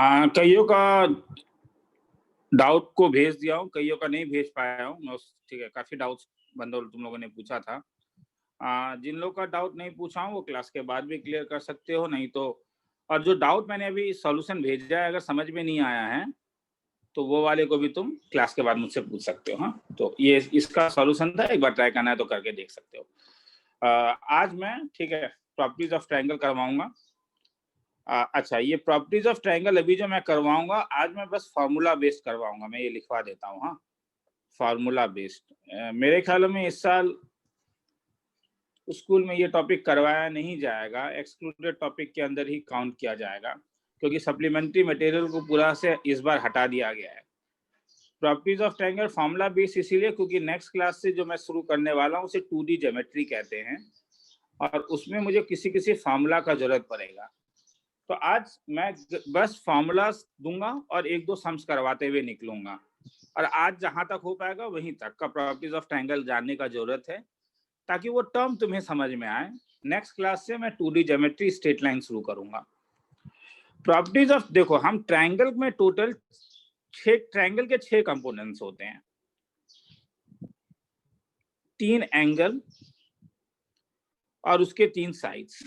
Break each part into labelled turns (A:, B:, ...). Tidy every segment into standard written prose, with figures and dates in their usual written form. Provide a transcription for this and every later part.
A: कईयों का डाउट को भेज दिया हूँ, कईयों का नहीं भेज पाया हूँ मैं। ठीक है, काफी डाउट्स बंदो तुम लोगों ने पूछा था। जिन लोगों का डाउट नहीं पूछा हूँ वो क्लास के बाद भी क्लियर कर सकते हो, नहीं तो और जो डाउट मैंने अभी सॉल्यूशन भेजा है अगर समझ में नहीं आया है तो वो वाले को भी तुम क्लास के बाद मुझसे पूछ सकते हो। हाँ, तो ये इसका सॉल्यूशन था, एक बार ट्राई करना है तो करके देख सकते हो। आज मैं ठीक है प्रॉपर्टीज ऑफ ट्रायंगल करवाऊंगा। अच्छा, ये प्रॉपर्टीज ऑफ ट्रायंगल अभी जो मैं करवाऊंगा आज मैं बस फार्मूला बेस्ड करवाऊंगा। मैं ये लिखवा देता हूँ। हाँ, फार्मूला बेस्ड। मेरे ख्याल में इस साल स्कूल में ये टॉपिक करवाया नहीं जाएगा, एक्सक्लूडेड टॉपिक के अंदर ही काउंट किया जाएगा, क्योंकि सप्लीमेंट्री मटेरियल को पूरा से इस बार हटा दिया गया है। Properties of triangle formula based इसीलिए क्योंकि नेक्स्ट क्लास से जो मैं शुरू करने वाला हूँ उसे 2D ज्योमेट्री कहते हैं और उसमें मुझे किसी किसी फार्मूला का जरूरत पड़ेगा। तो आज मैं बस फार्मूलास दूंगा और एक दो सम्स करवाते हुए निकलूंगा, और आज जहां तक हो पाएगा वहीं तक का प्रॉपर्टीज ऑफ ट्रायंगल जानने का जरूरत है ताकि वो टर्म तुम्हें समझ में आए। नेक्स्ट क्लास से मैं 2D ज्योमेट्री स्ट्रेट लाइन शुरू करूंगा। प्रॉपर्टीज ऑफ, देखो हम ट्रायंगल में टोटल 6 ट्रायंगल के 6 कंपोनेंट्स होते हैं, 3 एंगल और उसके 3 साइड्स।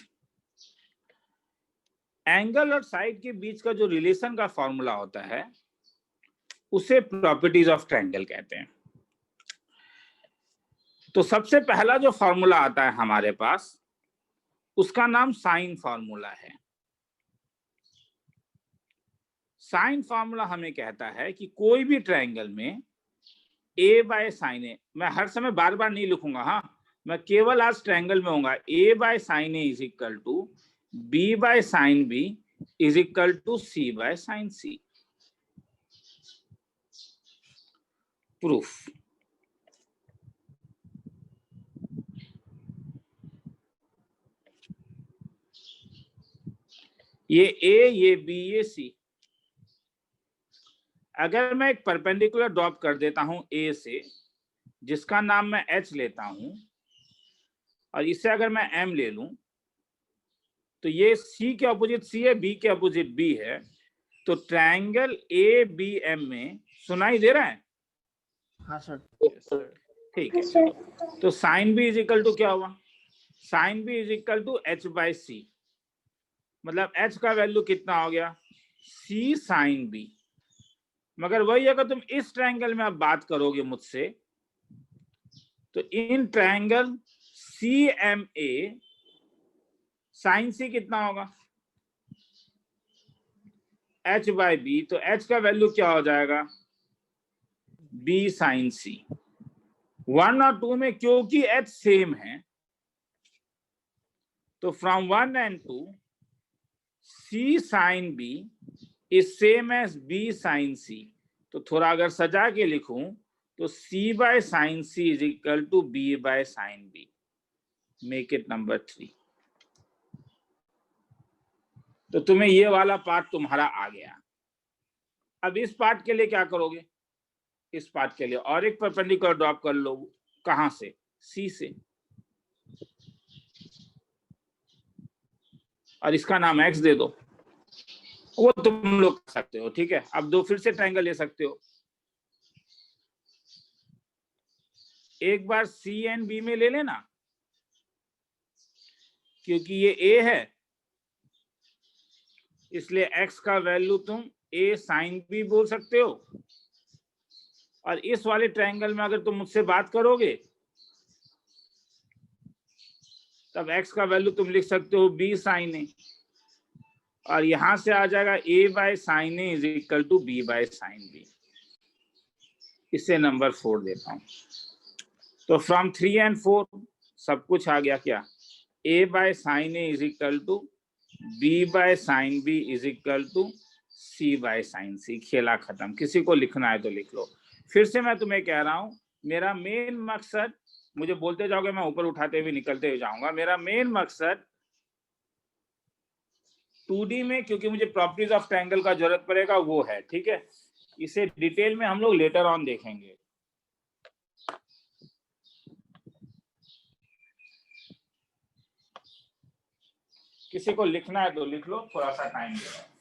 A: एंगल और साइड के बीच का जो रिलेशन का फॉर्मूला होता है उसे प्रॉपर्टीज ऑफ ट्रायंगल कहते हैं। तो सबसे पहला जो फॉर्मूला आता है हमारे पास उसका नाम साइन फॉर्मूला है। साइन फॉर्मूला हमें कहता है कि कोई भी ट्रायंगल में a बाय साइन ए, मैं हर समय बार बार नहीं लिखूंगा, हाँ मैं केवल आज ट्रायंगल में होऊंगा, a by sine A is equal to b by sine B is equal to c by sine C. Proof, ये a, ये b, ये c। अगर मैं एक परपेंडिकुलर ड्रॉप कर देता हूं a से जिसका नाम मैं h लेता हूं और इसे अगर मैं m ले लूं तो ये c के अपोजिट c है, b के अपोजिट b है, तो ट्रायंगल ए बी एम में सुनाई दे रहा है?
B: हाँ सर।
A: ठीक है, तो sine B is equal to क्या हुआ? Sine B is equal to h by C, मतलब h का वैल्यू कितना हो गया? c sine B. मगर वही अगर तुम इस ट्रायंगल में अब बात करोगे मुझसे तो in triangle C M A sine C कितना होगा? h बाय बी, तो h का वैल्यू क्या हो जाएगा? b साइन सी। 1 और 2 में क्योंकि h सेम है तो from 1 and 2 c sine b is same as b sine c। तो थोड़ा अगर सजा के लिखूं तो c by sine c is equal to b by sine b। Make it number 3। तो तुम्हें ये वाला पार्ट तुम्हारा आ गया। अब इस पार्ट के लिए क्या करोगे? इस पार्ट के लिए और एक परपेंडिकुलर ड्रॉप कर लो। कहां से? C से, और इसका नाम x दे दो। वो तुम लोग कर सकते हो, ठीक है। अब दो फिर से ट्रायंगल ले सकते हो, एक बार C एंड B में ले लेना क्योंकि ये A है इसलिए x का वैल्यू तुम a साइन b बोल सकते हो, और इस वाले ट्रायंगल में अगर तुम मुझसे बात करोगे तब x का वैल्यू तुम लिख सकते हो b साइन ए, और यहां से आ जाएगा a by sine A is equal to b by sine B. इसे नंबर 4 देता हूं। तो फ्रॉम 3 एंड 4 सब कुछ आ गया क्या? a by sine A is equal to b by sine B is equal to c by sine C. खेला खत्म। किसी को लिखना है तो लिख लो। फिर से मैं तुम्हें कह रहा हूं, मेरा मेन मकसद, मुझे बोलते जाओगे मैं ऊपर उठाते हुए निकलते हुए जाऊंगा, मेरा मेन मकसद 2D में क्योंकि मुझे प्रॉपर्टीज ऑफ ट्रायंगल का जरूरत पड़ेगा वो है, ठीक है। इसे डिटेल में हम लोग लेटर ऑन देखेंगे। किसी को लिखना है तो लिख लो, थोड़ा सा टाइम दे रहा हूं।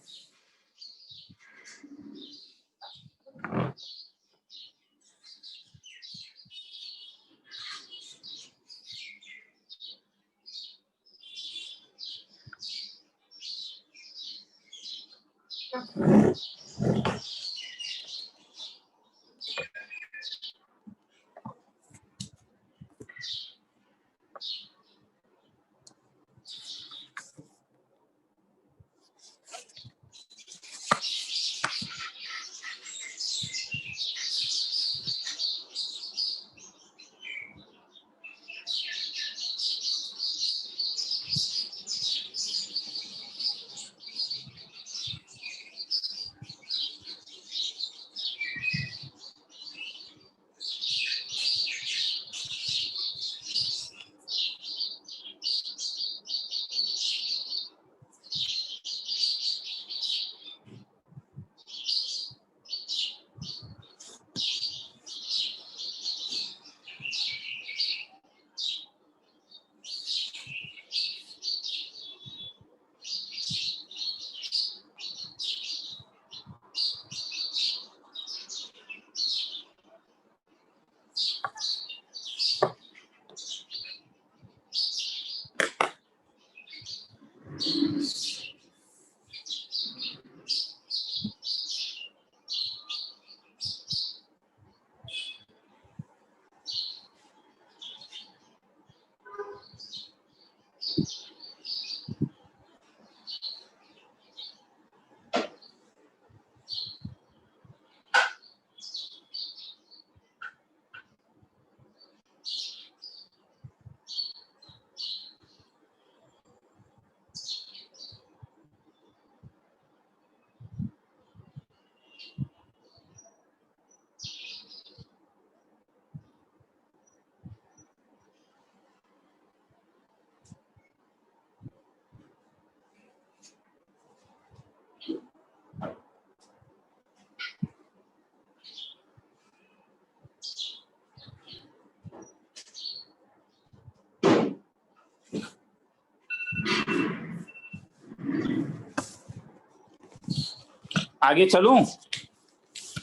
A: आगे चलूं?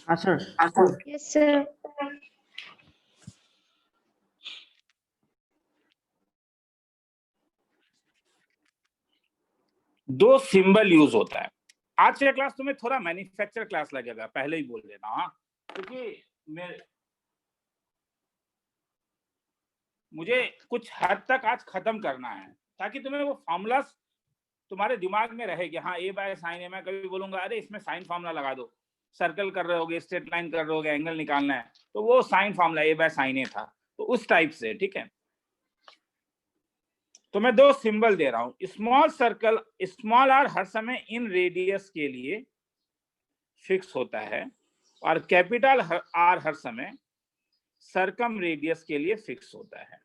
B: हाँ सर।
C: Yes sir.
A: दो सिंबल यूज होता है। आज का क्लास तुम्हें थोड़ा मैन्युफैक्चर क्लास लगेगा, पहले ही बोल देना। हाँ, क्योंकि मुझे कुछ हद तक आज खत्म करना है ताकि तुम्हें वो फॉर्मूलास तुम्हारे दिमाग में रहेगी। हाँ, ए बाय साइन ए, मैं कभी बोलूंगा अरे इसमें साइन फॉर्मूला लगा दो, सर्कल कर रहे होगे, स्ट्रेट लाइन कर रहे होगे, एंगल निकालना है, तो वो sine formula A by sine A था, तो उस टाइप से। ठीक है, तो मैं दो सिंबल दे रहा हूं। स्मॉल सर्कल, स्मॉल आर हर समय इन रेडियस के लिए फिक्स होता है और कैपिटल आर हर समय सरकम रेडियस के लिए फिक्स होता है।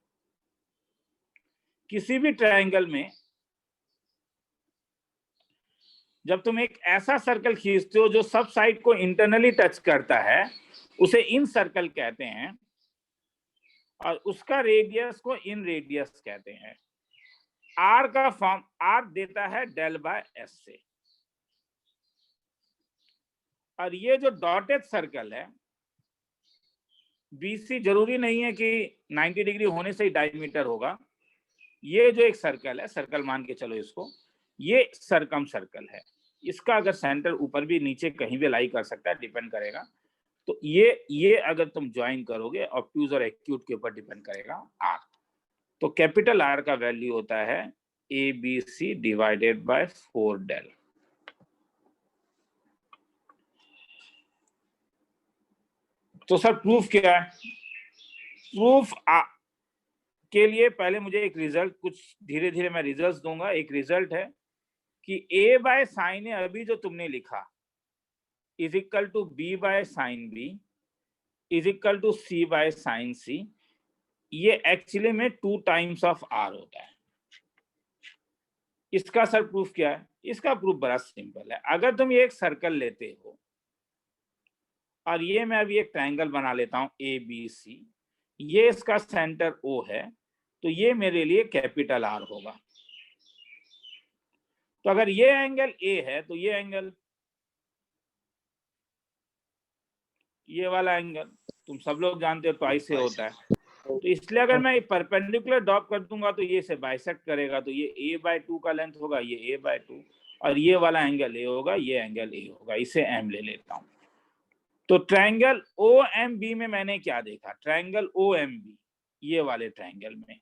A: किसी भी ट्रायंगल में जब तुम एक ऐसा सर्कल खींचते हो जो सब साइड को इंटरनली टच करता है, उसे इन सर्कल कहते हैं, और उसका रेडियस को इन रेडियस कहते हैं। आर का फॉर्म आर देता है डेल बाय एस से, और ये जो डॉटेड सर्कल है, बीसी जरूरी नहीं है कि 90 डिग्री होने से ही डायमीटर होगा। ये जो एक सर्कल है, सर्कल मान के चलो इसको, ये सरकम सर्कल है। इसका अगर सेंटर ऊपर भी नीचे कहीं भी लाई कर सकता है, डिपेंड करेगा। तो ये अगर तुम ज्वाइन करोगे, ऑब्ट्यूज और एक्यूट के ऊपर डिपेंड करेगा आर। तो कैपिटल आर का वैल्यू होता है A B C divided by 4 del. तो सर प्रूफ क्या है? प्रूफ के लिए पहले मुझे एक रिजल्ट, कुछ धीरे धीरे मैं रिजल्ट दूंगा। एक रिजल्ट है कि a बाय साइन ए अभी जो तुमने लिखा is equal to b by sine B is equal to c by sine C, ये एक्चुअली में 2 टाइम्स ऑफ r होता है। इसका सर प्रूफ क्या है? इसका प्रूफ बड़ा सिंपल है। अगर तुम ये एक सर्कल लेते हो और ये मैं अभी एक ट्रायंगल बना लेता हूं ए बी सी, ये इसका सेंटर O है, तो ये मेरे लिए कैपिटल R होगा। तो अगर ये एंगल A है तो ये एंगल, ये वाला एंगल तुम सब लोग जानते हो ट्वाइस से होता है। तो इसलिए अगर मैं परपेंडिकुलर ड्रॉप कर दूंगा तो ये से बाइसेक्ट करेगा, तो ये a/2 का लेंथ होगा, ये a/2, और ये वाला एंगल ए होगा, ये एंगल ए होगा, इसे एम ले लेता हूं। तो ट्रायंगल ओ एम बी में मैंने क्या देखा, ट्रायंगल ओ एम बी, ये वाले ट्रायंगल में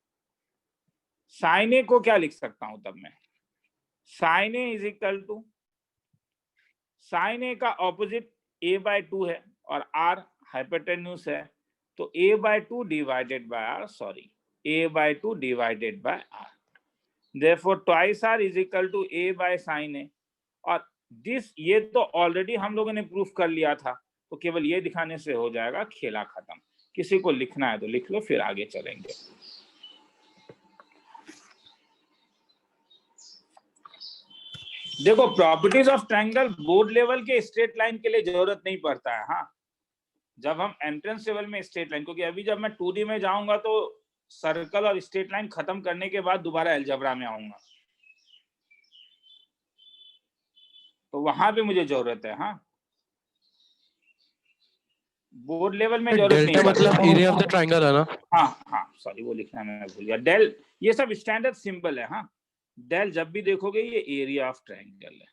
A: साइन ए को क्या लिख सकता हूं तब मैं, sine A is equal to, sine A का ऑपोजिट a बाय 2 है और r हाइपोटेन्यूज है, तो a by 2 divided by r, sorry a by 2 divided by r, therefore twice r is equal to a by sin a। और this, ये तो already हम लोगों ने प्रूफ कर लिया था, तो केवल ये दिखाने से हो जाएगा, खेला खत्म। किसी को लिखना है तो लिख लो, फिर आगे चलेंगे। देखो properties of triangle board level के स्ट्रेट लाइन के लिए जरूरत नहीं पड़ता है, हाँ, जब हम एंट्रेंस लेवल में स्ट्रेट लाइन, क्योंकि अभी जब मैं 2D में जाऊंगा तो सर्कल और स्ट्रेट लाइन खत्म करने के बाद दोबारा अलजेब्रा में आऊंगा, तो वहां पे मुझे जरूरत है, हाँ, बोर्ड लेवल में जरूरत नहीं
C: डेल्टा मतलब एरिया ऑफ द ट्रायंगल है ना?
A: हाँ हाँ, सॉरी वो लिखना मैं भूल गया, डेल, ये सब स्टैंडर्ड सिंबल है, हाँ, डेल जब भी देखोगे ये एरिया ऑफ ट्रायंगल है।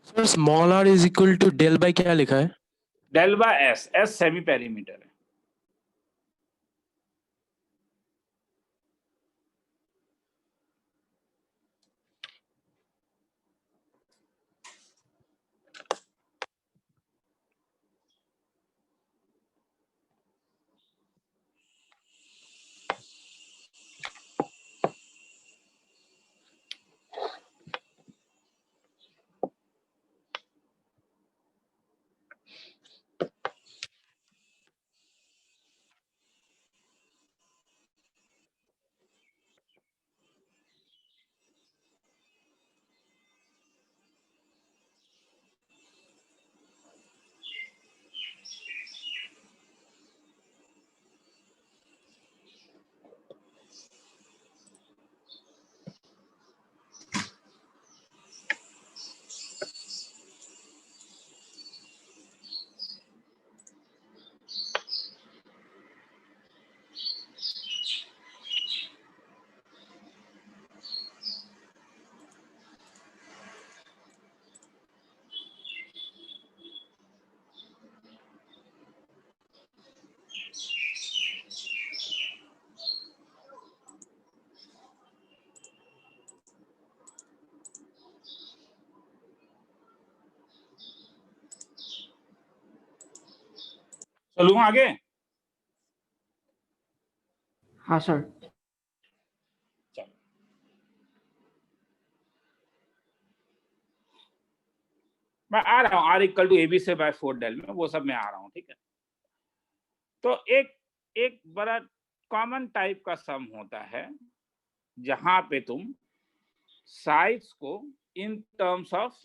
C: Sir small r is equal to del by क्या लिखा है?
A: Del by S, S semi perimeter है। चलूं आगे?
B: हाँ सर।
A: चलो, मैं आ रहा हूँ, R equal to A B C by 4 del में, वो सब मैं आ रहा हूँ, ठीक है। तो एक बड़ा कॉमन टाइप का सम होता है जहां पे तुम साइड्स को इन टर्म्स ऑफ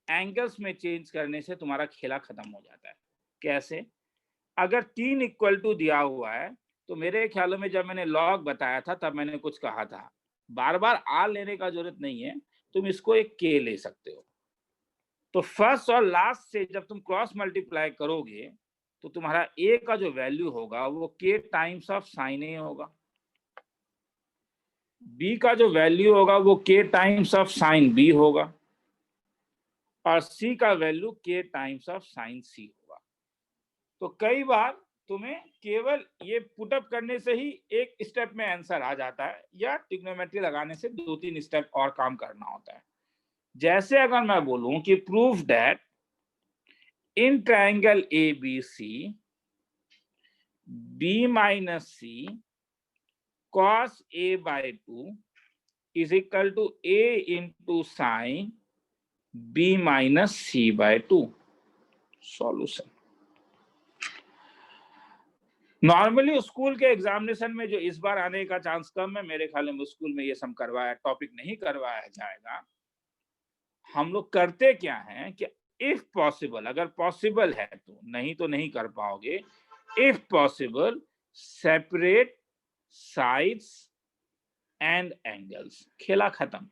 A: एंगल्स में चेंज करने से तुम्हारा खेला खत्म हो जाता है। कैसे? अगर 3 इक्वल टू दिया हुआ है तो मेरे ख्यालों में जब मैंने लॉग बताया था तब मैंने कुछ कहा था, बार बार आर लेने का जरूरत नहीं है, तुम इसको एक के ले सकते हो। तो फर्स्ट और लास्ट से जब तुम क्रॉस मल्टीप्लाई करोगे तो तुम्हारा ए का जो वैल्यू होगा वो के टाइम्स ऑफ साइन ए होगा, बी का जो वैल्यू होगा वो के टाइम्स ऑफ साइन बी होगा, और सी का वैल्यू के टाइम्स ऑफ साइन सी होगा। तो कई बार तुम्हें केवल ये पुटअप करने से ही एक स्टेप में आंसर आ जाता है, या ट्रिग्नोमेट्री लगाने से 2-3 स्टेप और काम करना होता है। जैसे अगर मैं बोलूं कि proof that in triangle A B C B minus C cos A by 2 is equal to A into sine B minus C by 2। Solution normally school के एग्जामिनेशन में जो इस बार आने का चांस कम है, मेरे ख्याल में स्कूल में ये सब करवाया टॉपिक नहीं करवाया जाएगा। हम लोग करते क्या है कि इफ पॉसिबल, अगर पॉसिबल है तो, नहीं तो नहीं कर पाओगे, if possible separate sides and angles. खेला खत्म।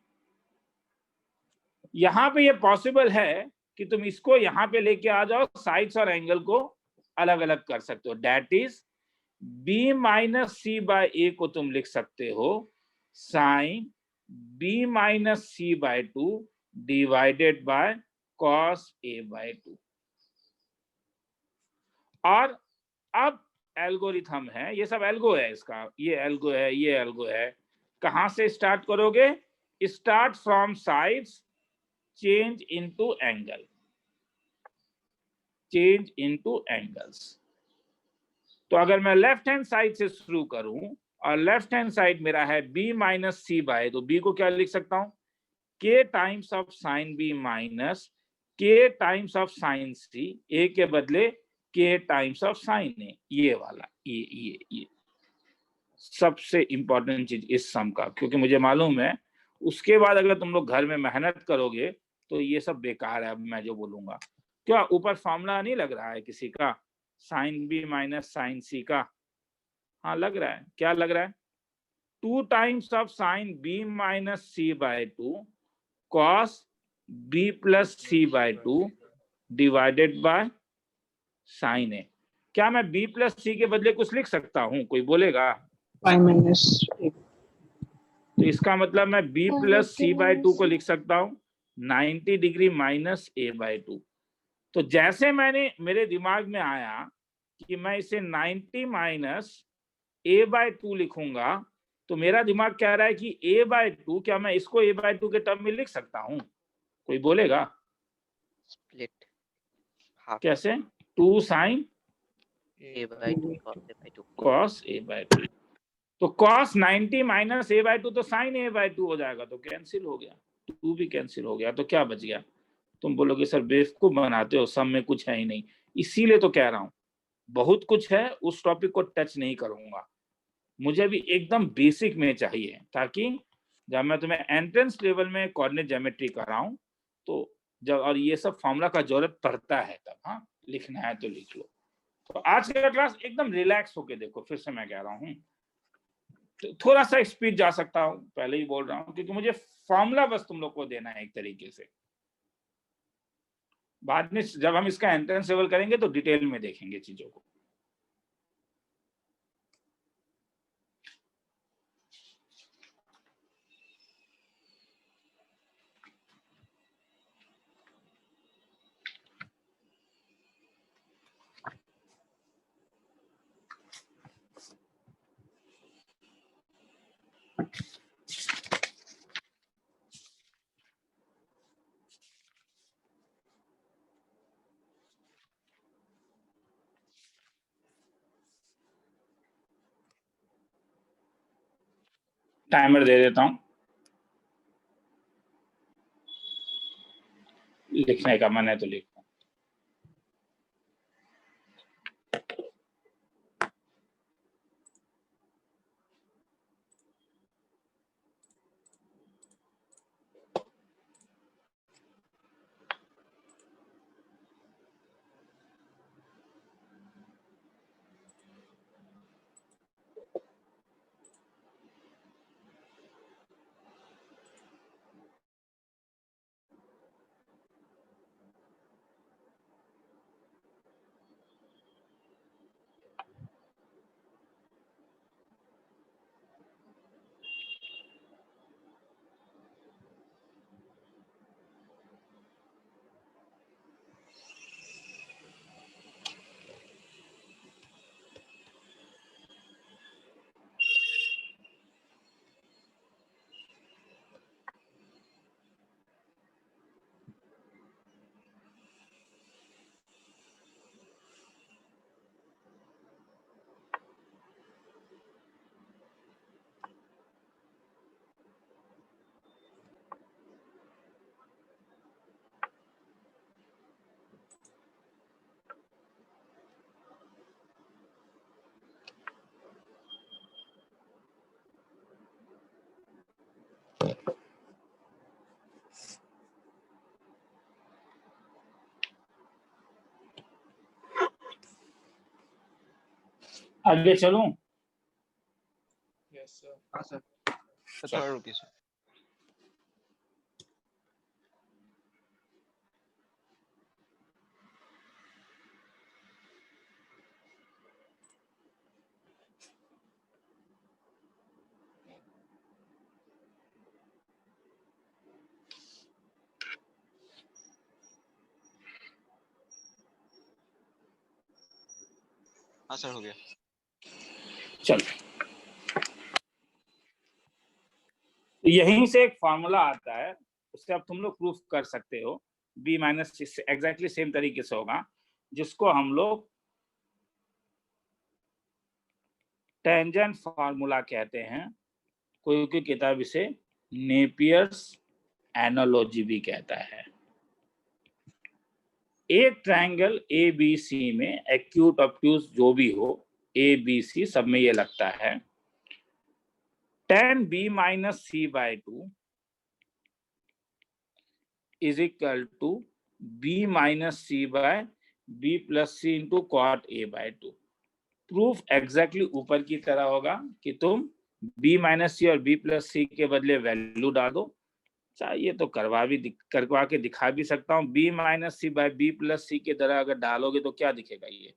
A: यहां पे ये पॉसिबल है कि तुम इसको यहां पे लेके आ जाओ, साइड्स और एंगल को अलग अलग कर सकते हो। That is b minus C by A को तुम लिख सकते हो sine b minus C by 2 divided by cos a by 2। और अब एल्गोरिथम है, ये सब एल्गो है इसका, ये एल्गो है, ये एल्गो है। कहां से स्टार्ट करोगे? Start from sides, change into angle, change into angles. तो अगर मैं लेफ्ट हैंड साइड से शुरू करूं और लेफ्ट हैंड साइड मेरा है b माइनस सी बाय, तो b को क्या लिख सकता हूं? k times of sine b minus k times of sine c, a के बदले k times of sign a। ये वाला, ये सबसे इंपॉर्टेंट चीज इस सम का, क्योंकि मुझे मालूम है उसके बाद अगर तुम लोग घर में मेहनत करोगे तो ये सब बेकार है। अब मैं जो बोलूंगा, क्या ऊपर फॉर्मूला नहीं लग रहा है किसी का? साइन बी माइनस साइन सी का, हाँ लग रहा है। क्या लग रहा है? 2 times of sine B minus C by 2 cos B plus C by 2 divided by sine A. क्या मैं b प्लस सी के बदले कुछ लिख सकता हूं? कोई बोलेगा?
B: फाइव माइनस
A: तो इसका मतलब मैं b प्लस सी बाय 2 को लिख सकता हूं 90 डिग्री माइनस a बाय 2। तो जैसे मैंने, मेरे दिमाग में आया कि मैं इसे 90 माइनस a बाय 2 लिखूंगा, तो मेरा दिमाग कह रहा है कि a बाय 2, क्या मैं इसको a बाय 2 के टर्म में लिख सकता हूं? कोई बोलेगा?
D: स्प्लिट हाफ
A: कैसे? 2 sine
D: a by 2 cos a by 2।
A: Cos a by 2। तो कॉस 90 माइनस a बाय 2 तो साइन a बाय 2 हो जाएगा, तो कैंसिल हो गया, 2 भी कैंसिल हो गया। तो क्या बच गया? तुम बोलोगे सर बेवकूफ बनाते हो, सब में कुछ है ही नहीं। इसीलिए तो कह रहा हूं बहुत कुछ है, उस टॉपिक को टच नहीं करूंगा। मुझे भी एकदम बेसिक में चाहिए, ताकि जब मैं तुम्हें एंट्रेंस लेवल में कोऑर्डिनेट ज्योमेट्री कराऊं तो जब, और ये सब फॉर्मूला का जरूरत पड़ता है तब, हाँ लिखना है तो लिख लो। तो आज का क्लास एकदम रिलैक्स होके देखो, फिर से मैं कह रहा हूँ तो थोड़ा सा स्पीड जा सकता हूँ, पहले ही बोल रहा हूँ, क्योंकि मुझे फॉर्मूला बस तुम लोग को देना है एक तरीके से। बाद में जब हम इसका एंट्रेंस लेवल करेंगे तो डिटेल में देखेंगे चीजों को। टाइमर दे देता हूं, लिखने का मन है तो लिख। आगे चलूं?
C: Yes, sir.
B: हाँ सर।
E: सर थोड़ा रुकिए सर। हाँ सर हो गया।
A: चलो, यहीं से एक फॉर्मूला आता है, उससे अब तुम लोग प्रूफ कर सकते हो। b माइनस एग्जैक्टली सेम तरीके से होगा, जिसको हम लोग टेंजेंट फार्मूला कहते हैं। कोई कोई किताब इसे नेपियर्स एनालॉजी भी कहता है। एक ट्रायंगल ए बी सी में एक्यूट ऑब्ट्यूज जो भी हो, ए बी सी सब में ये लगता है। tan b minus C by 2 is equal to b minus C by b plus C into cot a by 2। Proof exactly ऊपर की तरह होगा कि तुम b माइनस सी और b प्लस सी के बदले वैल्यू डाल दो। चाहिए तो करवा के दिखा भी सकता हूँ। b minus C by b plus C के तरह अगर डालोगे तो क्या दिखेगा, ये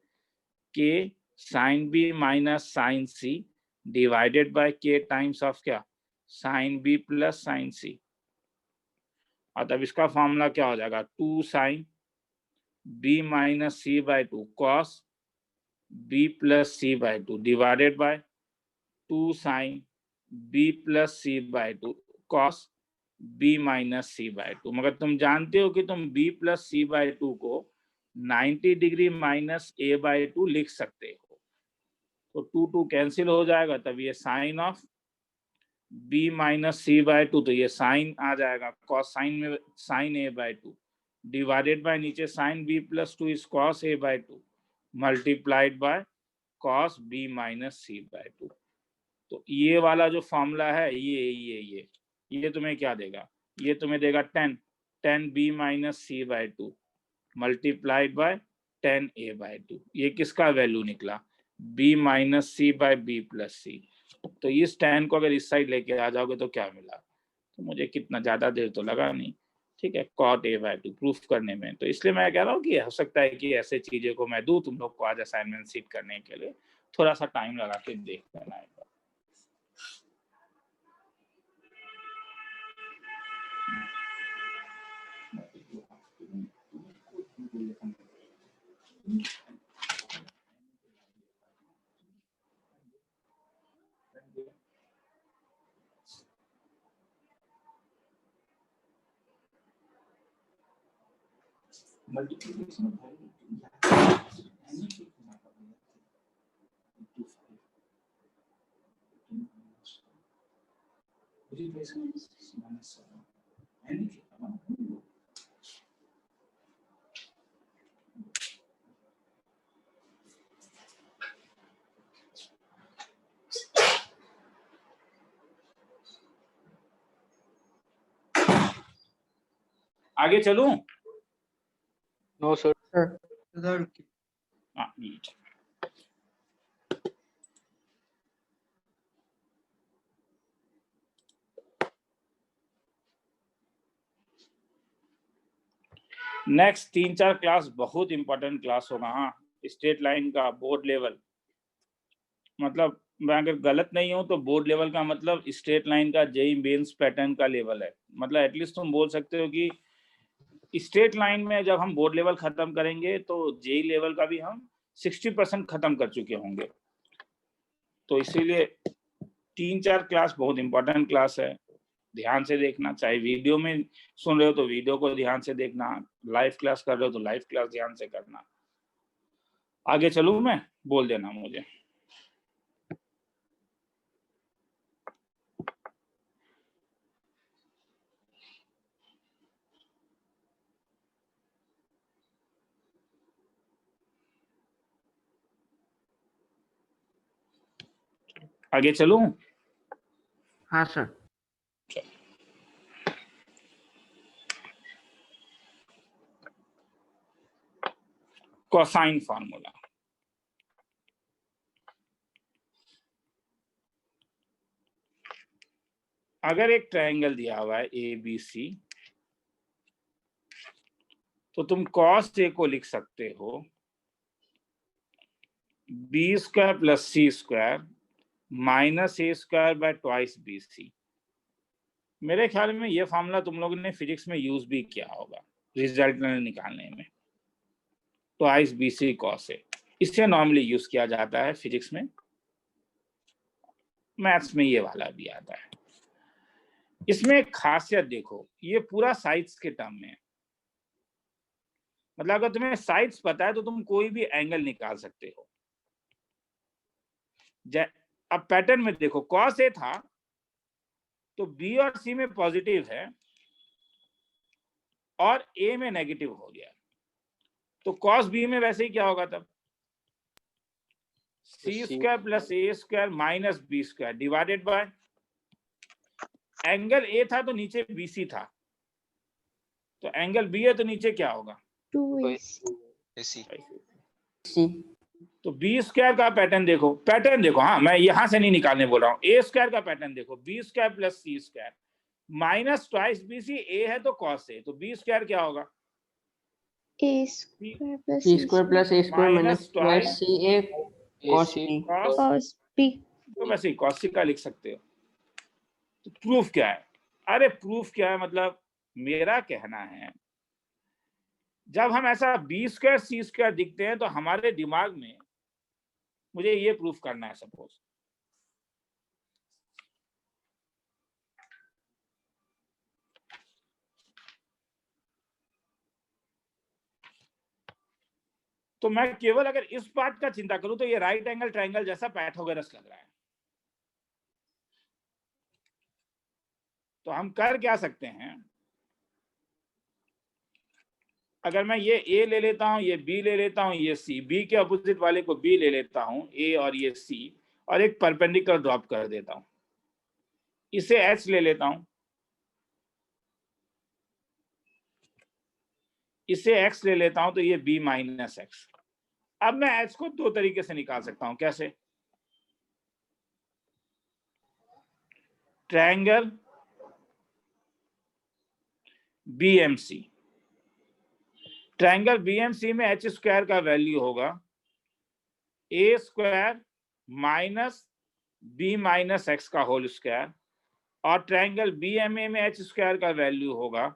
A: k sine b minus sine c divided by k times of क्या, sine b plus sine c। और तब इसका फॉर्मूला क्या हो जाएगा, 2 sine b minus C by 2 cos b plus C by 2 divided by 2 sine b plus C by 2 cos b minus C by 2। मगर तुम जानते हो कि तुम b प्लस सी बाय 2 को 90 डिग्री माइनस a बाय 2 लिख सकते हो, तो 2 2 कैंसिल हो जाएगा। तब ये sine of b minus C by 2, तो ये साइन आ जाएगा, कॉस साइन में sine a by 2 divided by नीचे sine b plus 2 is cos a by 2 multiplied by cos b minus C by 2। तो ये वाला जो फॉर्मूला है, ये तुम्हें क्या देगा, ये तुम्हें देगा 10 b minus C by 2 multiplied by 10 a by 2। ये किसका वैल्यू निकला, b minus C by b plus C. तो इस 10 को अगर इस साइड लेके आ जाओगे तो क्या मिला, तो मुझे कितना ज्यादा देर तो लगा नहीं, ठीक है, cot a बाय 2 प्रूफ करने में। तो इसलिए मैं कह रहा हूँ कि हो सकता है कि ऐसे चीजें को मैं दूं तुम लोग को आज असाइनमेंट सीट करने के लिए, थोड़ा सा टाइम लगा के देख लेना है। आगे चलूं?
C: No, sir.
B: सर इधर
A: हाँ, नेक्स्ट 3-4 क्लास बहुत इंपॉर्टेंट क्लास होगा। हाँ, स्ट्रेट लाइन का बोर्ड लेवल, मतलब मैं अगर गलत नहीं हूं तो बोर्ड लेवल का मतलब स्ट्रेट लाइन का जेई मेंस पैटर्न का लेवल है। मतलब एटलीस्ट तुम बोल सकते हो कि स्ट्रेट लाइन में जब हम बोर्ड लेवल खत्म करेंगे तो जेई लेवल का भी हम 60% खत्म कर चुके होंगे। तो इसीलिए 3-4 क्लास बहुत इंपॉर्टेंट क्लास है, ध्यान से देखना। चाहे वीडियो में सुन रहे हो तो वीडियो को ध्यान से देखना, लाइव क्लास कर रहे हो तो लाइव क्लास ध्यान से करना। आगे चलूं मैं, बोल देना मुझे। आगे चलूं?
B: हाँ सर।
A: कोसाइन फार्मूला, अगर एक ट्रायंगल दिया हुआ है ए बी सी, तो तुम cos ए को लिख सकते हो B square plus C square minus A square by twice B C. मेरे ख्याल में ये फॉर्मूला तुम लोगों ने फिजिक्स में यूज भी किया होगा रिजल्ट निकालने में, ट्वाइस बी सी कॉस ए। इसे नॉर्मली यूज किया जाता है फिजिक्स में, मैथ्स में ये वाला भी आता है। इसमें एक खासियत देखो, ये पूरा साइड्स के टर्म में है। मतलब अगर तुम्हें साइड्स पता है तो तुम कोई भी एंगल निकाल सकते हो। अब पैटर्न में देखो, कॉस ए था तो बी और सी में पॉजिटिव है और ए में नेगेटिव हो गया, तो कॉस बी में वैसे ही क्या होगा तब, C square plus A square minus B square divided by, angle A था तो नीचे बी सी था, तो एंगल बी है तो नीचे क्या होगा,
E: 2AC।
A: तो बी स्क्वायर का पैटर्न देखो, हाँ मैं यहां से नहीं निकालने बोल रहा हूँ, ए स्क्वायर का पैटर्न देखो, B square plus C square minus twice B C, A है तो कॉस ए, तो बी स्क्वायर क्या होगा,
B: C square plus A square minus twice C A cos B.
A: Cos
B: B
A: तो वैसे ही कॉस सी का लिख सकते हो। तो प्रूफ क्या है, अरे प्रूफ क्या है, मतलब मेरा कहना है जब हम ऐसा बी स्क्वायर सी स्क्वायर दिखते हैं तो हमारे दिमाग में मुझे ये प्रूफ करना है सपोज, तो मैं केवल अगर इस बात का चिंता करूं तो ये राइट एंगल ट्रायंगल जैसा पाइथागोरस लग रहा है। तो हम कर क्या सकते हैं, अगर मैं ये ए ले लेता हूं, ये बी ले लेता हूं, ये सी, बी के अपोजिट वाले को बी ले लेता हूं, ए और ये सी, और एक परपेंडिकुलर ड्रॉप कर देता हूं, इसे एच ले लेता हूं, इसे एक्स ले लेता हूं, तो ये बी माइनस एक्स। अब मैं एच को दो तरीके से निकाल सकता हूं, कैसे, ट्रायंगल बीएमसी, ट्रायंगल बीएमसी में एच स्क्वायर का वैल्यू होगा A square minus B minus X का होल स्क्वायर, और ट्रायंगल बीएमए में एच स्क्वायर का वैल्यू होगा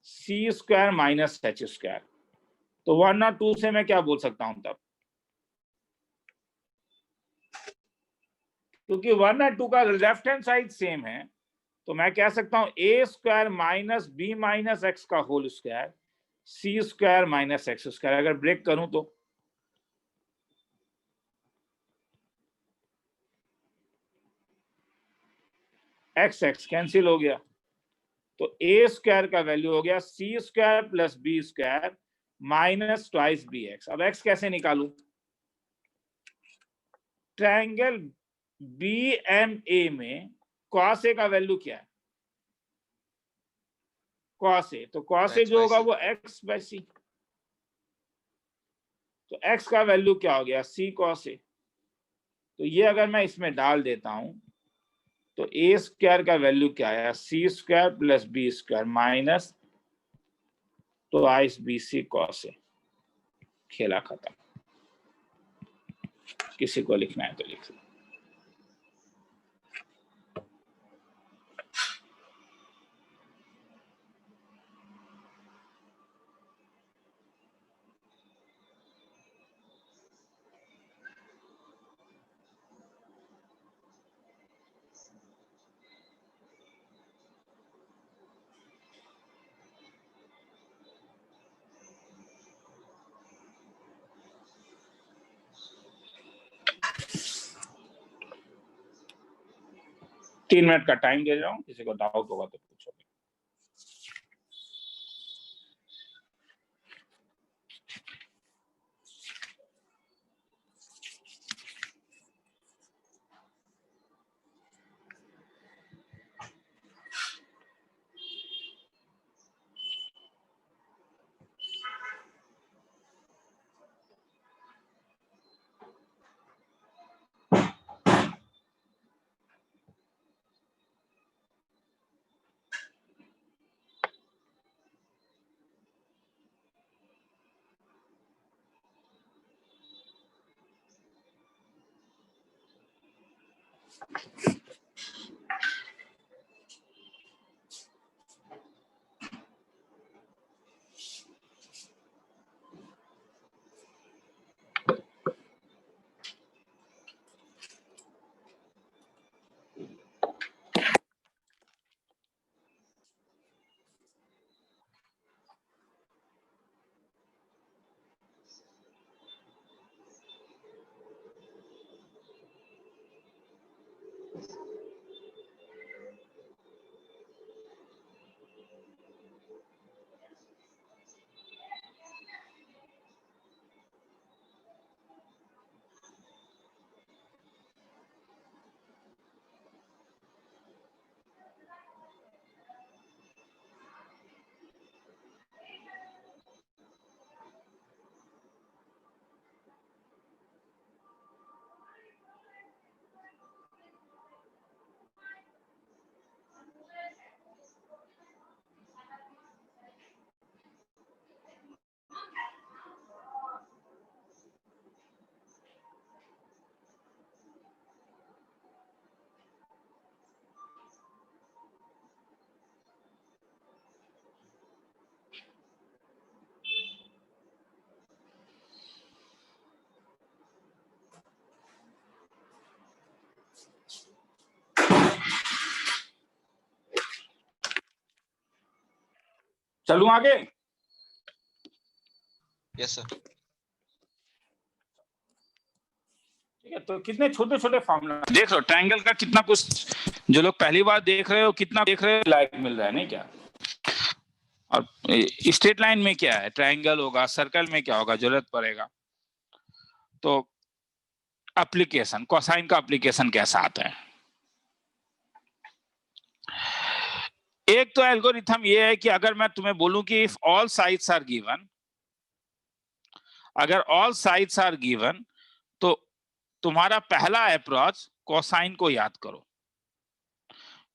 A: C square minus H square. तो 1 और 2 से मैं क्या बोल सकता हूं तब, क्योंकि 1 और 2 का लेफ्ट हैंड साइड सेम है, तो मैं कह सकता हूं A square minus B minus X का whole square C square minus X square. अगर ब्रेक करूं तो एक्स एक्स कैंसिल हो गया, तो ए स्क्वायर का वैल्यू हो गया C square plus B square minus twice B X. अब एक्स कैसे निकालूं, ट्रायंगल बी एम ए में कॉस ए का वैल्यू क्या है, कॉस ए, तो कॉस ए जो होगा वो एक्स बाय सी, तो एक्स का वैल्यू क्या हो गया, सी कॉस ए। तो ये अगर मैं इसमें डाल देता हूं तो ए स्क्वायर का वैल्यू क्या आया, C square plus B square minus twice B C cos A. खेला खत्म। किसी को लिखना है तो लिख लो। तीन मिनट का टाइम दे रहा हूं, किसी को डाउट होगा तो पूछो। चलूं आगे?
E: Yes sir.
A: ठीक है, तो कितने छोटे छोटे फॉर्मूला देख लो, ट्रायंगल का कितना कुछ, जो लोग पहली बार देख रहे हो कितना देख रहे हो, लाइक मिल रहा है नहीं क्या? और स्ट्रेट लाइन में क्या है, ट्रायंगल होगा, सर्कल में क्या होगा, जरूरत पड़ेगा। तो एप्लीकेशन, कोसाइन का एप्लीकेशन कैसा आता है? एक तो एल्गोरिथम ये है कि अगर मैं तुम्हें बोलूं कि if all sides are given, अगर ऑल साइड्स आर गिवन तो तुम्हारा पहला अप्रोच कोसाइन को याद करो,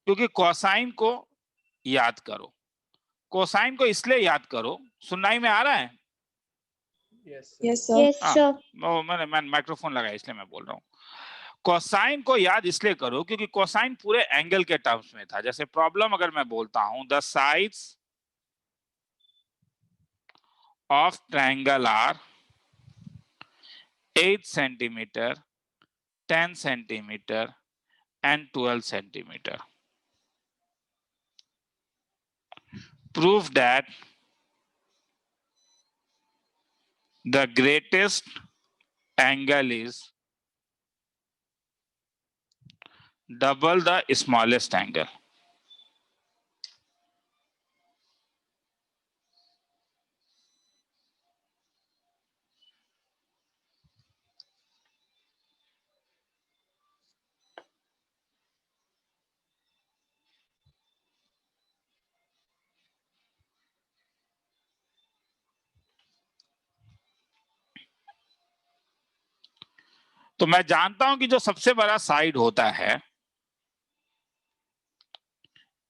A: क्योंकि कोसाइन को याद करो, कोसाइन को इसलिए याद करो, सुनाई में आ रहा है?
B: Yes sir.
A: मैंने माइक्रोफोन लगाया इसलिए मैं बोल रहा हूँ। कोसाइन को याद इसलिए करो क्योंकि कोसाइन पूरे एंगल के टर्म्स में था। जैसे प्रॉब्लम अगर मैं बोलता हूं, the sides of triangle are 8 centimetre, 10 centimetre and 12 centimetre, prove that the greatest angle is double the smallest angle. तो मैं जानता हूं कि जो सबसे बड़ा साइड होता है,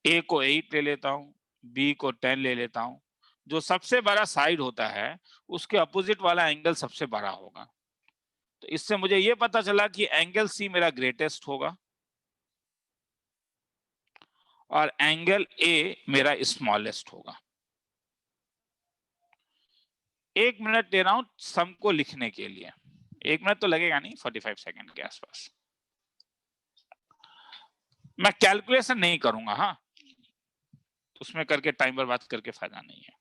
A: ए को 8 ले लेता हूं, बी को 10 ले लेता हूं, जो सबसे बड़ा साइड होता है उसके अपोजिट वाला एंगल सबसे बड़ा होगा। तो इससे मुझे यह पता चला कि एंगल सी मेरा ग्रेटेस्ट होगा और एंगल ए मेरा स्मॉलेस्ट होगा। 1 मिनट दे रहा हूं सम को लिखने के लिए, 1 मिनट तो लगेगा नहीं, 45 सेकंड के आसपास। मैं कैलकुलेशन नहीं करूंगा, हाँ, उसमें करके टाइम बर्बाद करके फायदा नहीं है।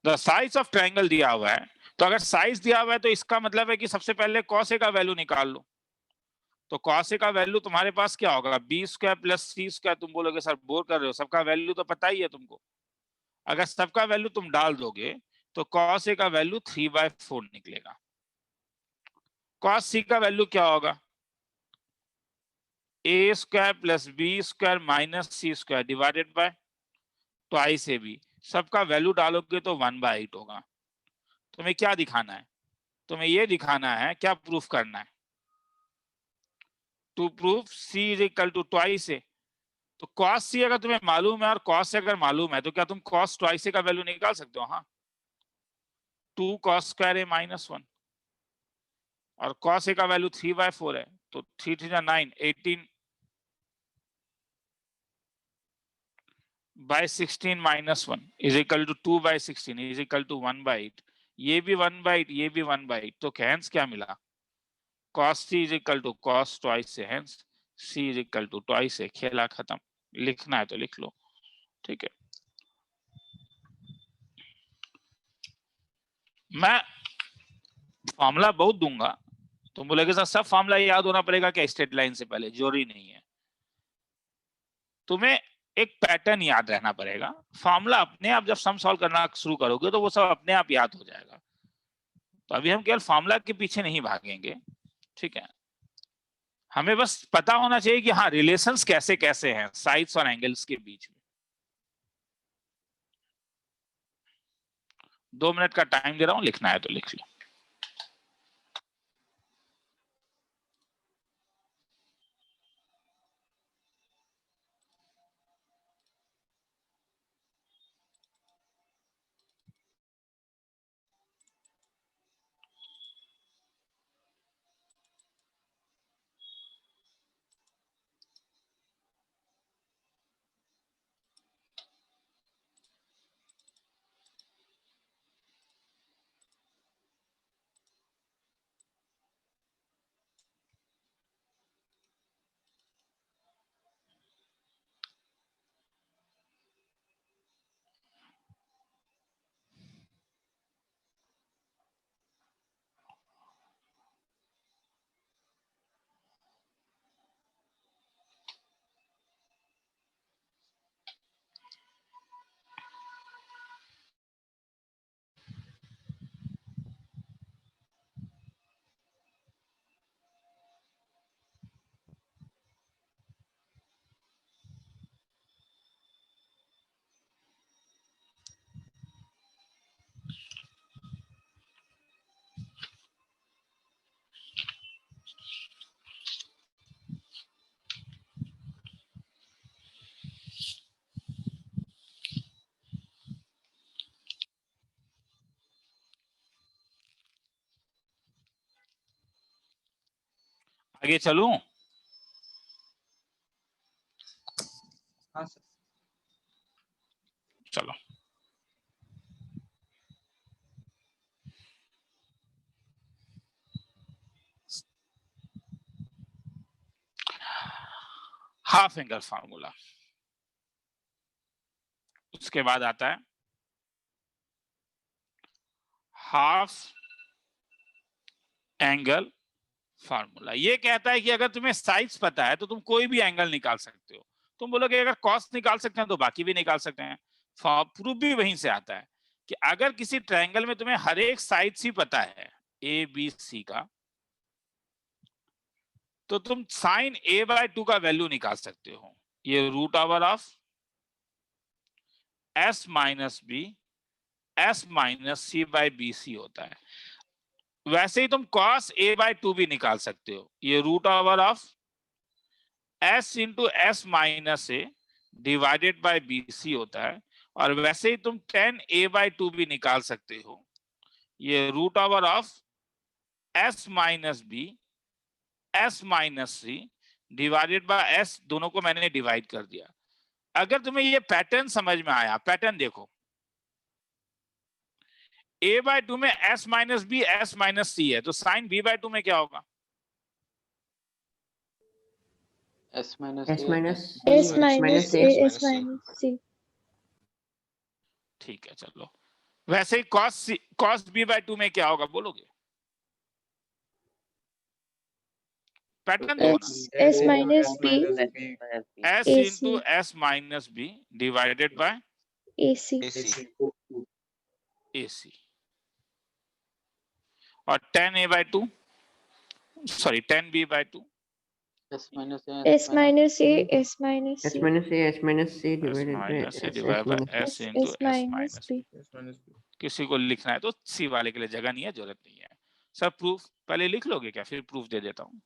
A: द साइज ऑफ ट्रायंगल दिया हुआ है, तो अगर साइज दिया हुआ है तो इसका मतलब है कि सबसे पहले कॉस ए का वैल्यू निकाल लो। तो कॉस ए का वैल्यू तुम्हारे पास क्या होगा, B square plus C square. तुम बोलोगे सर बोर कर रहे हो, सबका वैल्यू तो पता ही है तुमको। अगर सबका वैल्यू तुम डाल दोगे तो कॉस ए का वैल्यू 3/4 निकलेगा। कॉस सी का वैल्यू क्या होगा, A square plus B square minus C square divided by twice A B. सबका वैल्यू डालोगे तो 1/8 होगा। तुम्हें क्या दिखाना है, तुम्हें ये दिखाना है, क्या प्रूफ करना है, to prove C is equal to twice A, तो कॉस सी अगर तुम्हें मालूम है और कॉस से अगर मालूम है तो क्या तुम कॉस ट्वाइस ए का वैल्यू निकाल सकते हो? हाँ, 2 cos स्क्वायर ए -1 और cos ए का वैल्यू 3/4 है, तो 3 3 जा 9, 18 by 16 minus 1 is equal to 2 by 16 is equal to 1/8. ये भी 1/8, ये भी 1/8, तो hence क्या मिला? cos c is equal to cos twice a, hence c is equal to twice a. खेला खत्म। लिखना है तो लिख लो, ठीक है। मैं फॉर्मूला बहुत दूंगा, तुम बोलेगे सर सब फॉर्मूला याद होना पड़ेगा क्या स्ट्रेट लाइन से पहले? जरूरी नहीं है, तुम्हें एक पैटर्न याद रहना पड़ेगा। फॉर्मूला अपने आप जब सम सॉल्व करना शुरू करोगे तो वो सब अपने आप याद हो जाएगा। तो अभी हम केवल फॉर्मूला के पीछे नहीं भागेंगे, ठीक है। हमें बस पता होना चाहिए कि हाँ रिलेशंस कैसे कैसे हैं साइड्स और एंगल्स के बीच में। 2 मिनट का टाइम दे रहा हूं, लिखना है तो लिख लो। आगे चलूं?
E: हाँ सर।
A: चलो हाफ एंगल फार्मूला, उसके बाद आता है हाफ एंगल फार्मूला। ये कहता है कि अगर तुम्हें साइड्स पता है तो तुम कोई भी एंगल निकाल सकते हो। तुम बोलोगे अगर कॉस निकाल सकते हैं तो बाकी भी निकाल सकते हैं। प्रूफ भी वहीं से आता है कि अगर किसी ट्रायंगल में तुम्हें हर एक साइड्स ही पता है ए बी सी का, तो तुम साइन a/2 का वैल्यू निकाल सकते हो। ये root over of s minus B s minus C by B C होता है। वैसे ही तुम cos a/2 भी निकाल सकते हो। ये root over of s into S minus A divided by B C होता है। और वैसे ही तुम tan a/2 भी निकाल सकते हो। ये root over of s minus B s minus C divided by s, दोनों को मैंने डिवाइड कर दिया। अगर तुम्हें ये पैटर्न समझ में आया, पैटर्न देखो, a/2 में s minus B s minus C है, तो साइन b/2 में क्या होगा?
E: S minus
B: S minus
E: S
B: A,
E: minus
B: A.
E: S minus C.
A: ठीक है चलो। वैसे ही cos b/2 में क्या होगा बोलोगे? पैटर्न देखो ना,
B: S minus B
A: s
B: AC.
A: Into s minus B divided by
B: AC.
A: AC। और tan a/2 sorry tan b/2
E: S minus A
B: S minus A S minus
F: S
B: C.
F: minus A S minus C
A: s
F: divided by
A: minus
F: S
A: से
F: S
A: divide by
F: minus
A: s into
B: S
A: s
B: minus
A: minus
B: B.
A: B. किसी को लिखना है तो सी वाले के लिए जगह नहीं है, जरूरत नहीं है। सर प्रूफ पहले लिख लोगे क्या? फिर प्रूफ दे देता हूं।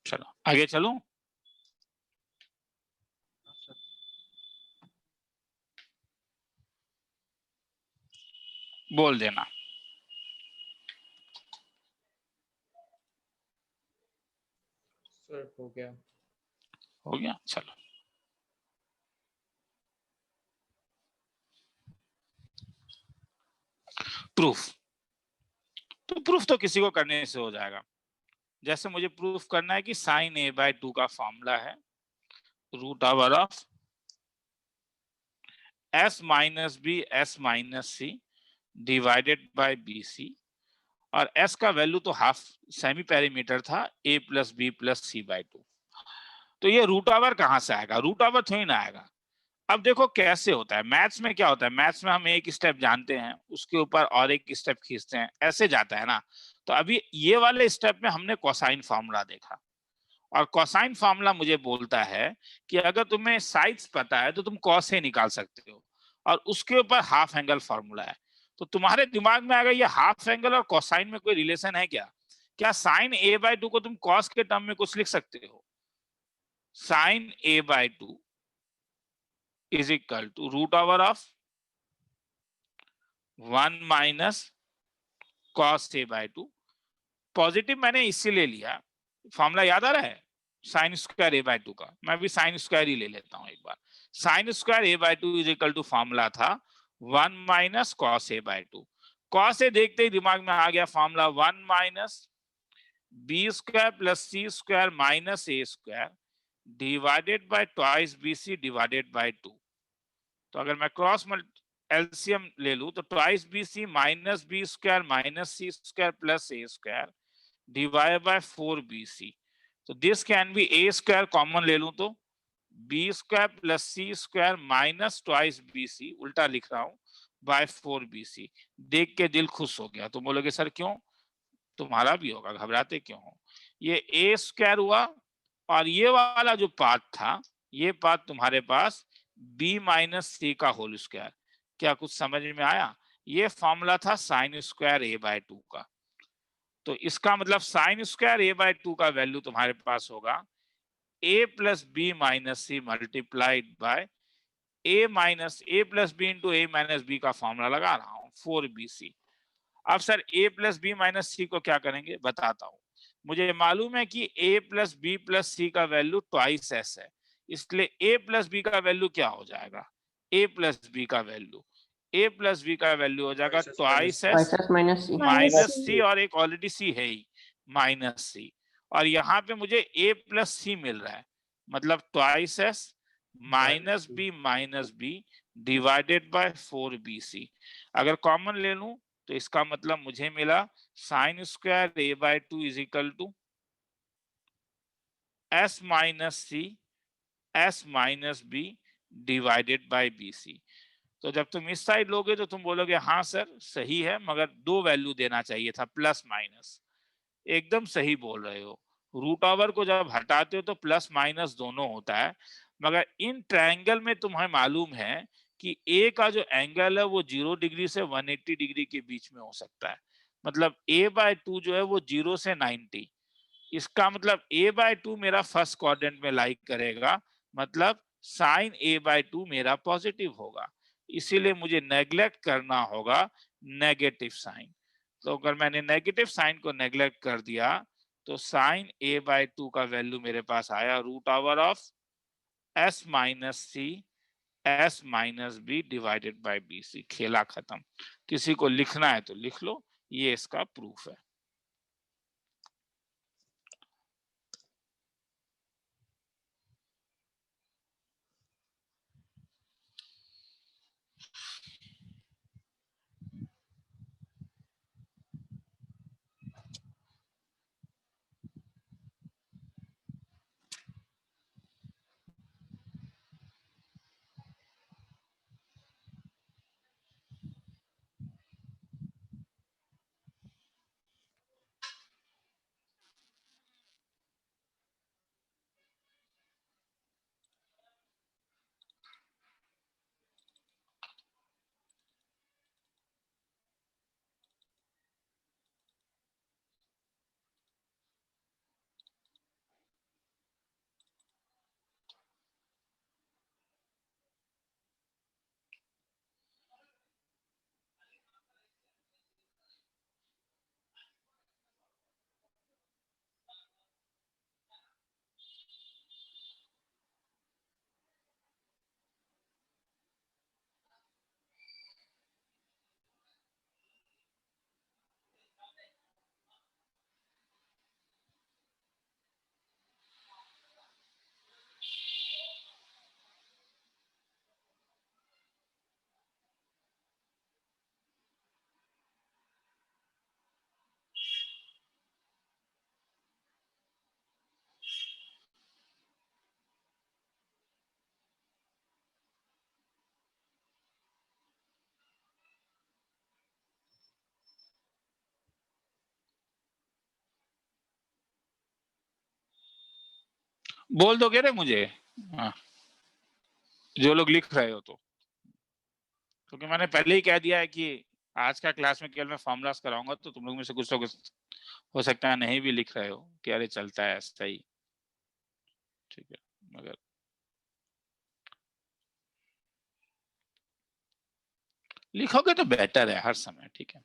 A: चलो आगे चलूं? बोल देना।
E: सर हो गया।
A: हो गया, चलो। प्रूफ, तो प्रूफ तो किसी को करने से हो जाएगा। जैसे मुझे प्रूफ करना है कि साइन ए बाय 2 का फॉर्मूला है root over of S minus B S minus C divided by B C, और एस का वैल्यू तो हाफ सेमी पेरीमीटर था A plus B plus C by 2। तो ये रूट ओवर कहां से आएगा? रूट ओवर थोड़ी ना आएगा। अब देखो कैसे होता है मैथ्स में, क्या होता है मैथ्स में, हम एक स्टेप जानते हैं उसके ऊपर और एक स्टेप खींचते हैं, ऐसे जाता है ना। तो अभी ये वाले स्टेप में हमने कोसाइन फार्मूला देखा, और कोसाइन फार्मूला मुझे बोलता है कि अगर तुम्हें साइड्स पता है तो तुम कॉस से निकाल सकते हो, और उसके ऊपर हाफ एंगल फार्मूला है। तो तुम्हारे दिमाग में आएगा ये हाफ एंगल और कोसाइन में कोई रिलेशन है क्या? क्या साइन ए बाय 2 को तुम कॉस के टर्म में कुछ लिख सकते हो? Sine A by 2 is equal to root over of 1 minus cos A by 2। Positive मैंने इसीलिए लिया, फॉर्मूला याद आ रहा है साइन स्क्वायर ए बाय 2 का, मैं भी साइन स्क्वायर ही ले लेता हूं एक बार। Sine square A by 2 is equal to formula था 1 minus cos A by 2। Cos A देखते ही दिमाग में आ गया formula 1 minus B square plus C square minus A square divided by twice B C divided by 2। तो अगर मैं क्रॉस एलसीएम ले लूं तो twice B C minus B square minus C square plus A square divide bye 4bc। तो this can be A square common ले लूं तो B square plus C square minus twice B C, उल्टा लिख रहा हूं, बाय 4bc। देख के दिल खुश हो गया। तो बोलोगे सर क्यों? तुम्हारा भी होगा, घबराते क्यों हो? ये ए स्क्वायर हुआ, और ये वाला जो पार्ट था, ये पार्ट तुम्हारे पास बी माइनस सी का होल स्क्वायर। क्या कुछ समझ में आया? ये फॉर्मूला था साइन स्क्वायर ए बाय 2 का। तो इसका मतलब साइन स्क्वायर ए बाय 2 का वैल्यू तुम्हारे पास होगा A plus B minus C multiplied by A minus A plus B into A minus B का फॉर्मूला लगा रहा हूं 4bc। अब sir A plus B minus C को क्या करेंगे बताता हूं। मुझे मालूम है कि A plus B plus C का वैल्यू ट्वाइस एस है, इसलिए ए प्लस बी का वैल्यू क्या हो जाएगा? ए प्लस बी का वैल्यू, ए प्लस बी का वैल्यू हो जाएगा ट्वाइस एस
B: माइनस सी
A: माइनस सी, और एक ऑलरेडी सी है ही माइनस सी, और यहाँ पे मुझे ए प्लस सी मिल रहा है, मतलब twice S minus B divided by 4bc। अगर कॉमन ले लूं तो इसका मतलब मुझे मिला sine square A by 2 is equal to S minus C S minus B divided by B C. तो जब तुम इस साइड लोगे तो तुम बोलोगे हाँ सर सही है, मगर दो वैल्यू देना चाहिए था प्लस माइनस। एकदम सही बोल रहे हो। रूट ओवर को जब हटाते हो तो प्लस माइनस दोनों होता है, मगर इन ट्रायंगल में तुम्हें मालूम है कि ए का जो एंगल है वो 0 डिग्री से 180 डिग्री के बीच में हो सकता है। मतलब a बाय 2 जो है वो 0 से 90। इसका मतलब a बाय 2 मेरा फर्स्ट क्वाड्रेंट में लाइक करेगा, मतलब साइन a बाय 2 मेरा पॉजिटिव होगा। इसीलिए मुझे नेग्लेक्ट करना होगा नेगेटिव साइन। तो अगर मैंने नेगेटिव साइन को नेग्लेक्ट कर दिया तो साइन a बाय 2 का वैल्यू मेरे पास आया root over of s minus C S minus B divided by B C. खेला खत्म। किसी को लिखना है तो लिख लो, ये इसका प्रूफ है। बोल दोगे रे मुझे? हाँ, जो लोग लिख रहे हो तो, क्योंकि मैंने पहले ही कह दिया है कि आज का क्लास में केवल मैं फॉर्मूलास कराऊंगा, तो तुम लोग में से कुछ लोग हो सकता है नहीं भी लिख रहे हो कि अरे चलता है ऐसा ही, ठीक है, मगर लिखोगे तो बेटर है हर समय, ठीक है।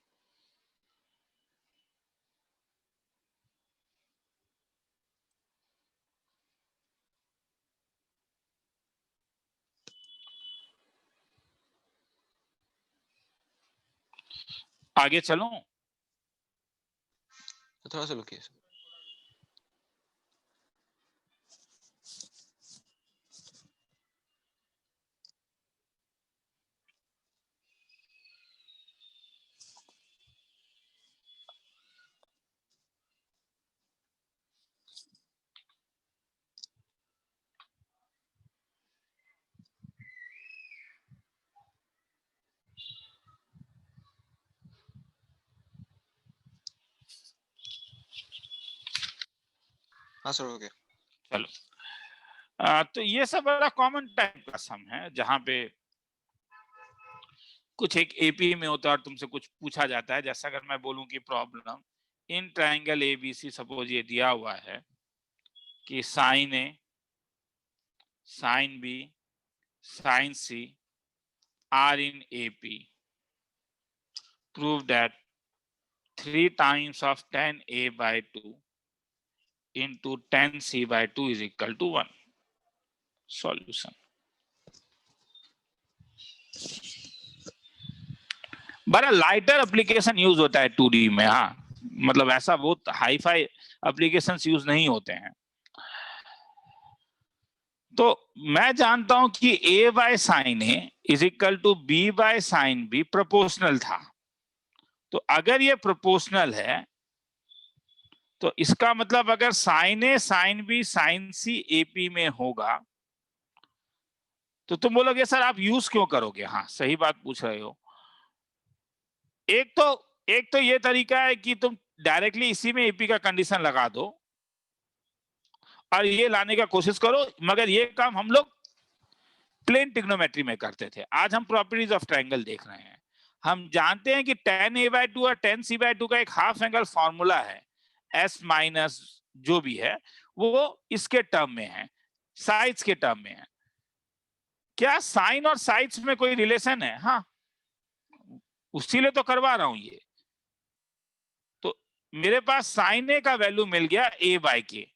A: आगे चलो,
F: थोड़ा सा रुकिए। हाँ सर, हो गया।
A: चलो। तो ये सब बड़ा कॉमन टाइप का सम है, जहां पे कुछ एक एपी में होता है और तुमसे कुछ पूछा जाता है। जैसा अगर मैं बोलूं कि problem in triangle ABC, suppose ये दिया हुआ है कि sine A, sine B, sine C are in AP, prove that 3 times of tan a by 2 into tan c by 2 is equal to 1. Solution. बड़ा लाइटर एप्लीकेशन यूज होता है 2D में। हाँ, मतलब ऐसा बहुत हाई फाई एप्लीकेशन यूज नहीं होते हैं। तो मैं जानता हूं कि a by sine A is equal to b by sine B proportional था। तो अगर ये प्रोपोर्शनल है तो इसका मतलब अगर sign A, sine B, sine C AP में होगा, तो तुम बोलोगे सर आप यूज क्यों करोगे? हाँ, सही बात पूछ रहे हो। एक तो ये तरीका है कि तुम डायरेक्टली इसी में एपी का कंडीशन लगा दो और ये लाने का कोशिश करो, मगर ये काम हम लोग प्लेन ट्रिग्नोमेट्री में करते थे। आज हम प्रॉपर्टीज ऑफ ट्रायंगल देख रहे हैं। हम जानते हैं कि tan a/2 और tan c/2 का एक हाफ एंगल फॉर्मूला है, s माइनस जो भी है वो इसके टर्म में है, साइड्स के टर्म में है। क्या साइन और साइड्स में कोई रिलेशन है? हाँ, उसीलिए तो करवा रहा हूं ये। तो मेरे पास साइन ए का वैल्यू मिल गया a बाय के,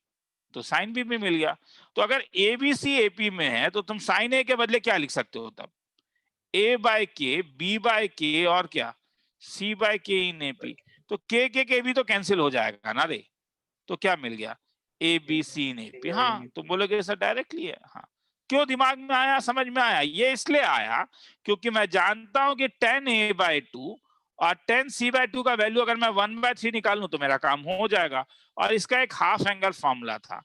A: तो साइन बी भी मिल गया। तो अगर ए बी सी एपी में है तो तुम साइन ए के बदले क्या लिख सकते हो तब? a बाय के, b बाय के और क्या c बाय के इन एपी। तो के भी तो कैंसिल हो जाएगा ना रे। तो क्या मिल गया? A B C in AP. हाँ, तो बोलोगे सर डायरेक्टली है। हाँ, क्यों दिमाग में आया, समझ में आया? ये इसलिए आया क्योंकि मैं जानता हूं कि tan a/2 और tan c/2 का वैल्यू अगर मैं 1/3 निकालूं तो मेरा काम हो जाएगा। और इसका एक हाफ एंगल फॉर्मूला था,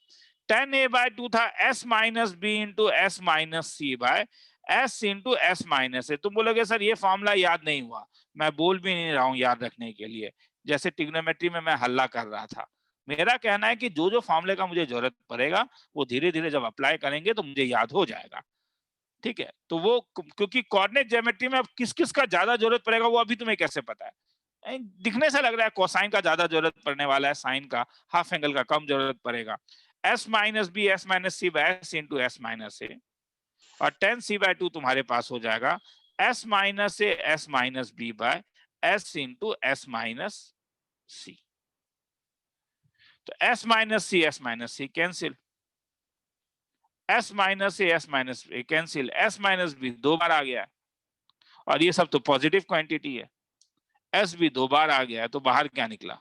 A: tan a/2 था s minus B into S minus C by s into S minus A. तुम बोलोगे सर ये फॉर्मूला याद नहीं हुआ। मैं बोल भी नहीं रहा हूं याद रखने के लिए, जैसे ट्रिग्नोमेट्री में मैं हल्ला कर रहा था। मेरा कहना है कि जो जो फॉर्मूले का मुझे जरूरत पड़ेगा वो धीरे धीरे जब अप्लाई करेंगे तो मुझे याद हो जाएगा, ठीक है। तो वो क्योंकि कोऑर्डिनेट ज्योमेट्री में अब किस किस का ज्यादा जरूरत पड़ेगा वो अभी तुम्हें कैसे पता है? दिखने से लग रहा है कोसाइन का ज्यादा जरूरत पड़ने वाला है, साइन का, हाफ एंगल का कम जरूरत पड़ेगा। s minus B S minus C by S into S minus A, और tan c/2 तुम्हारे पास हो जाएगा s minus A S minus B by S into S minus C. तो s minus C cancel, s minus A S minus A cancel, s minus B 2 बार आ गया और ये सब तो पॉजिटिव क्वांटिटी है। s भी 2 बार आ गया है, तो बाहर क्या निकला?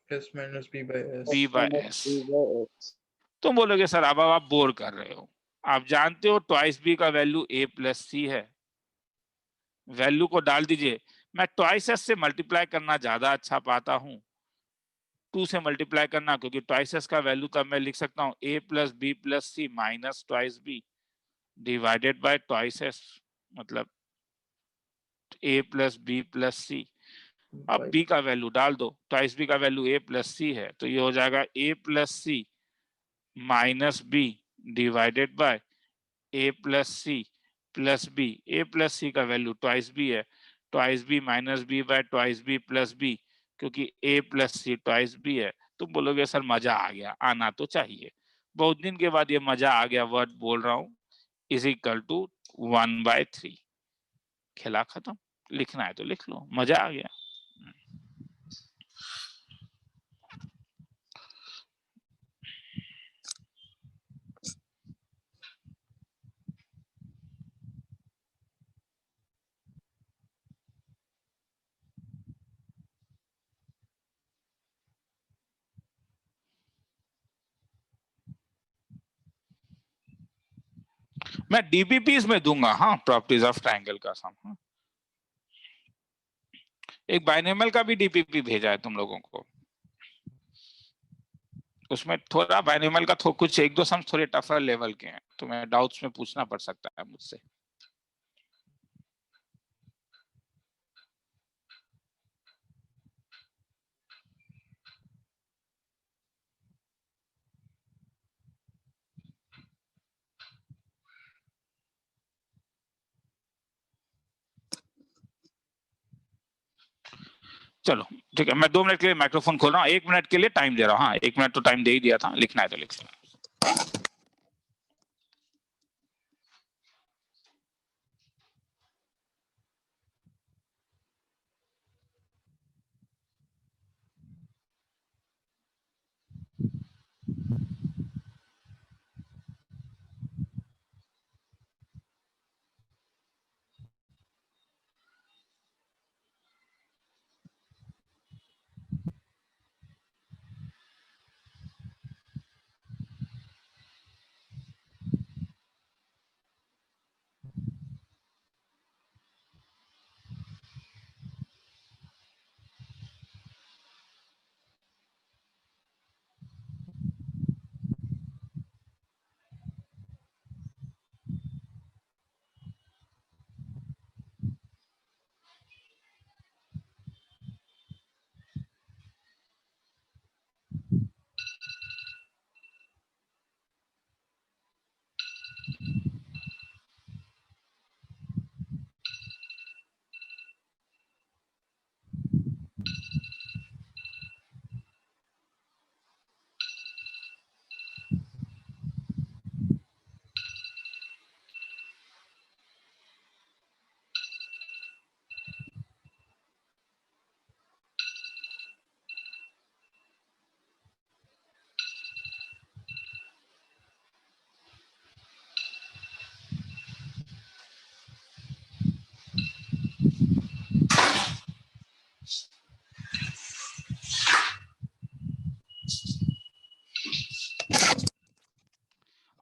E: s minus b by s.
A: b by s। तुम बोलोगे सर अब आप बोर कर रहे हो। आप जानते हो ट्वाइस b का वैल्यू a प्लस c है। वैल्यू को डाल दीजिए। मैं ट्वाइस s से मल्टीप्लाई करना ज्यादा अच्छा पाता हूं 2 से मल्टीप्लाई करना, क्योंकि ट्वाइस एस का वैल्यू तब मैं लिख सकता हूँ a plus B plus C minus twice B divided by twice S, मतलब a plus B plus C. अब b का वैल्यू डाल दो, ट्वाइस b का वैल्यू a प्लस सी है, तो ये हो जाएगा a plus C minus B divided by A plus C plus B. A plus C का वैल्यू ट्वाइस बी है, twice B minus B by twice B plus B, क्योंकि ए plus सी twice B है। तुम बोलोगे सर मजा आ गया, आना तो चाहिए, बहुत दिन के बाद ये मजा आ गया वर्ड बोल रहा हूं, इज इक्वल टू 1/3। खेला खत्म, लिखना है तो लिख लो, मजा आ गया। मैं डीबीपीस में दूंगा, हाँ, प्रॉपर्टीज ऑफ ट्रायंगल का सम। हाँ। एक बाइनोमियल का भी डीपीपी भेजा है तुम लोगों को, उसमें थोड़ा बाइनोमियल का कुछ एक दो सम थोड़े टफर लेवल के हैं, तुम्हें डाउट्स में पूछना पड़ सकता है मुझसे। चलो ठीक है, मैं 2 मिनट के लिए माइक्रोफोन खोल रहा हूँ, 1 मिनट के लिए टाइम दे रहा हूँ। हाँ, 1 मिनट तो टाइम दे ही दिया था, लिखना है तो लिख लो।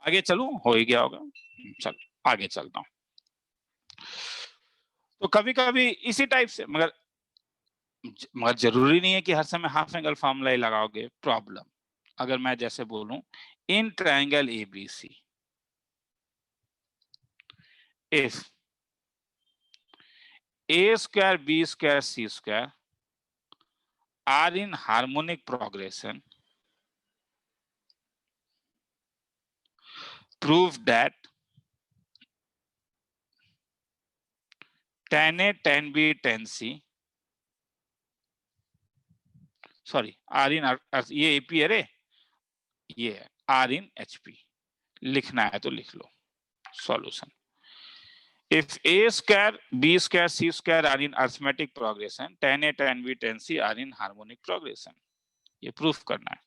A: आगे चलूं, हो ही गया होगा, चल आगे चलता हूं। तो कभी कभी इसी टाइप से, मगर जरूरी नहीं है कि हर समय हाफ एंगल फॉर्मूला ही लगाओगे। प्रॉब्लम अगर मैं जैसे बोलूं, in triangle ABC if a square b square c square are in harmonic progression, prove that tan A tan B tan C sorry are in, ये एपी अरे ये आर इन एचपी। लिखना है तो लिख लो। Solution, if a square b square c square are in arithmetic progression, tan A tan B tan C are in harmonic progression। ये proof करना है।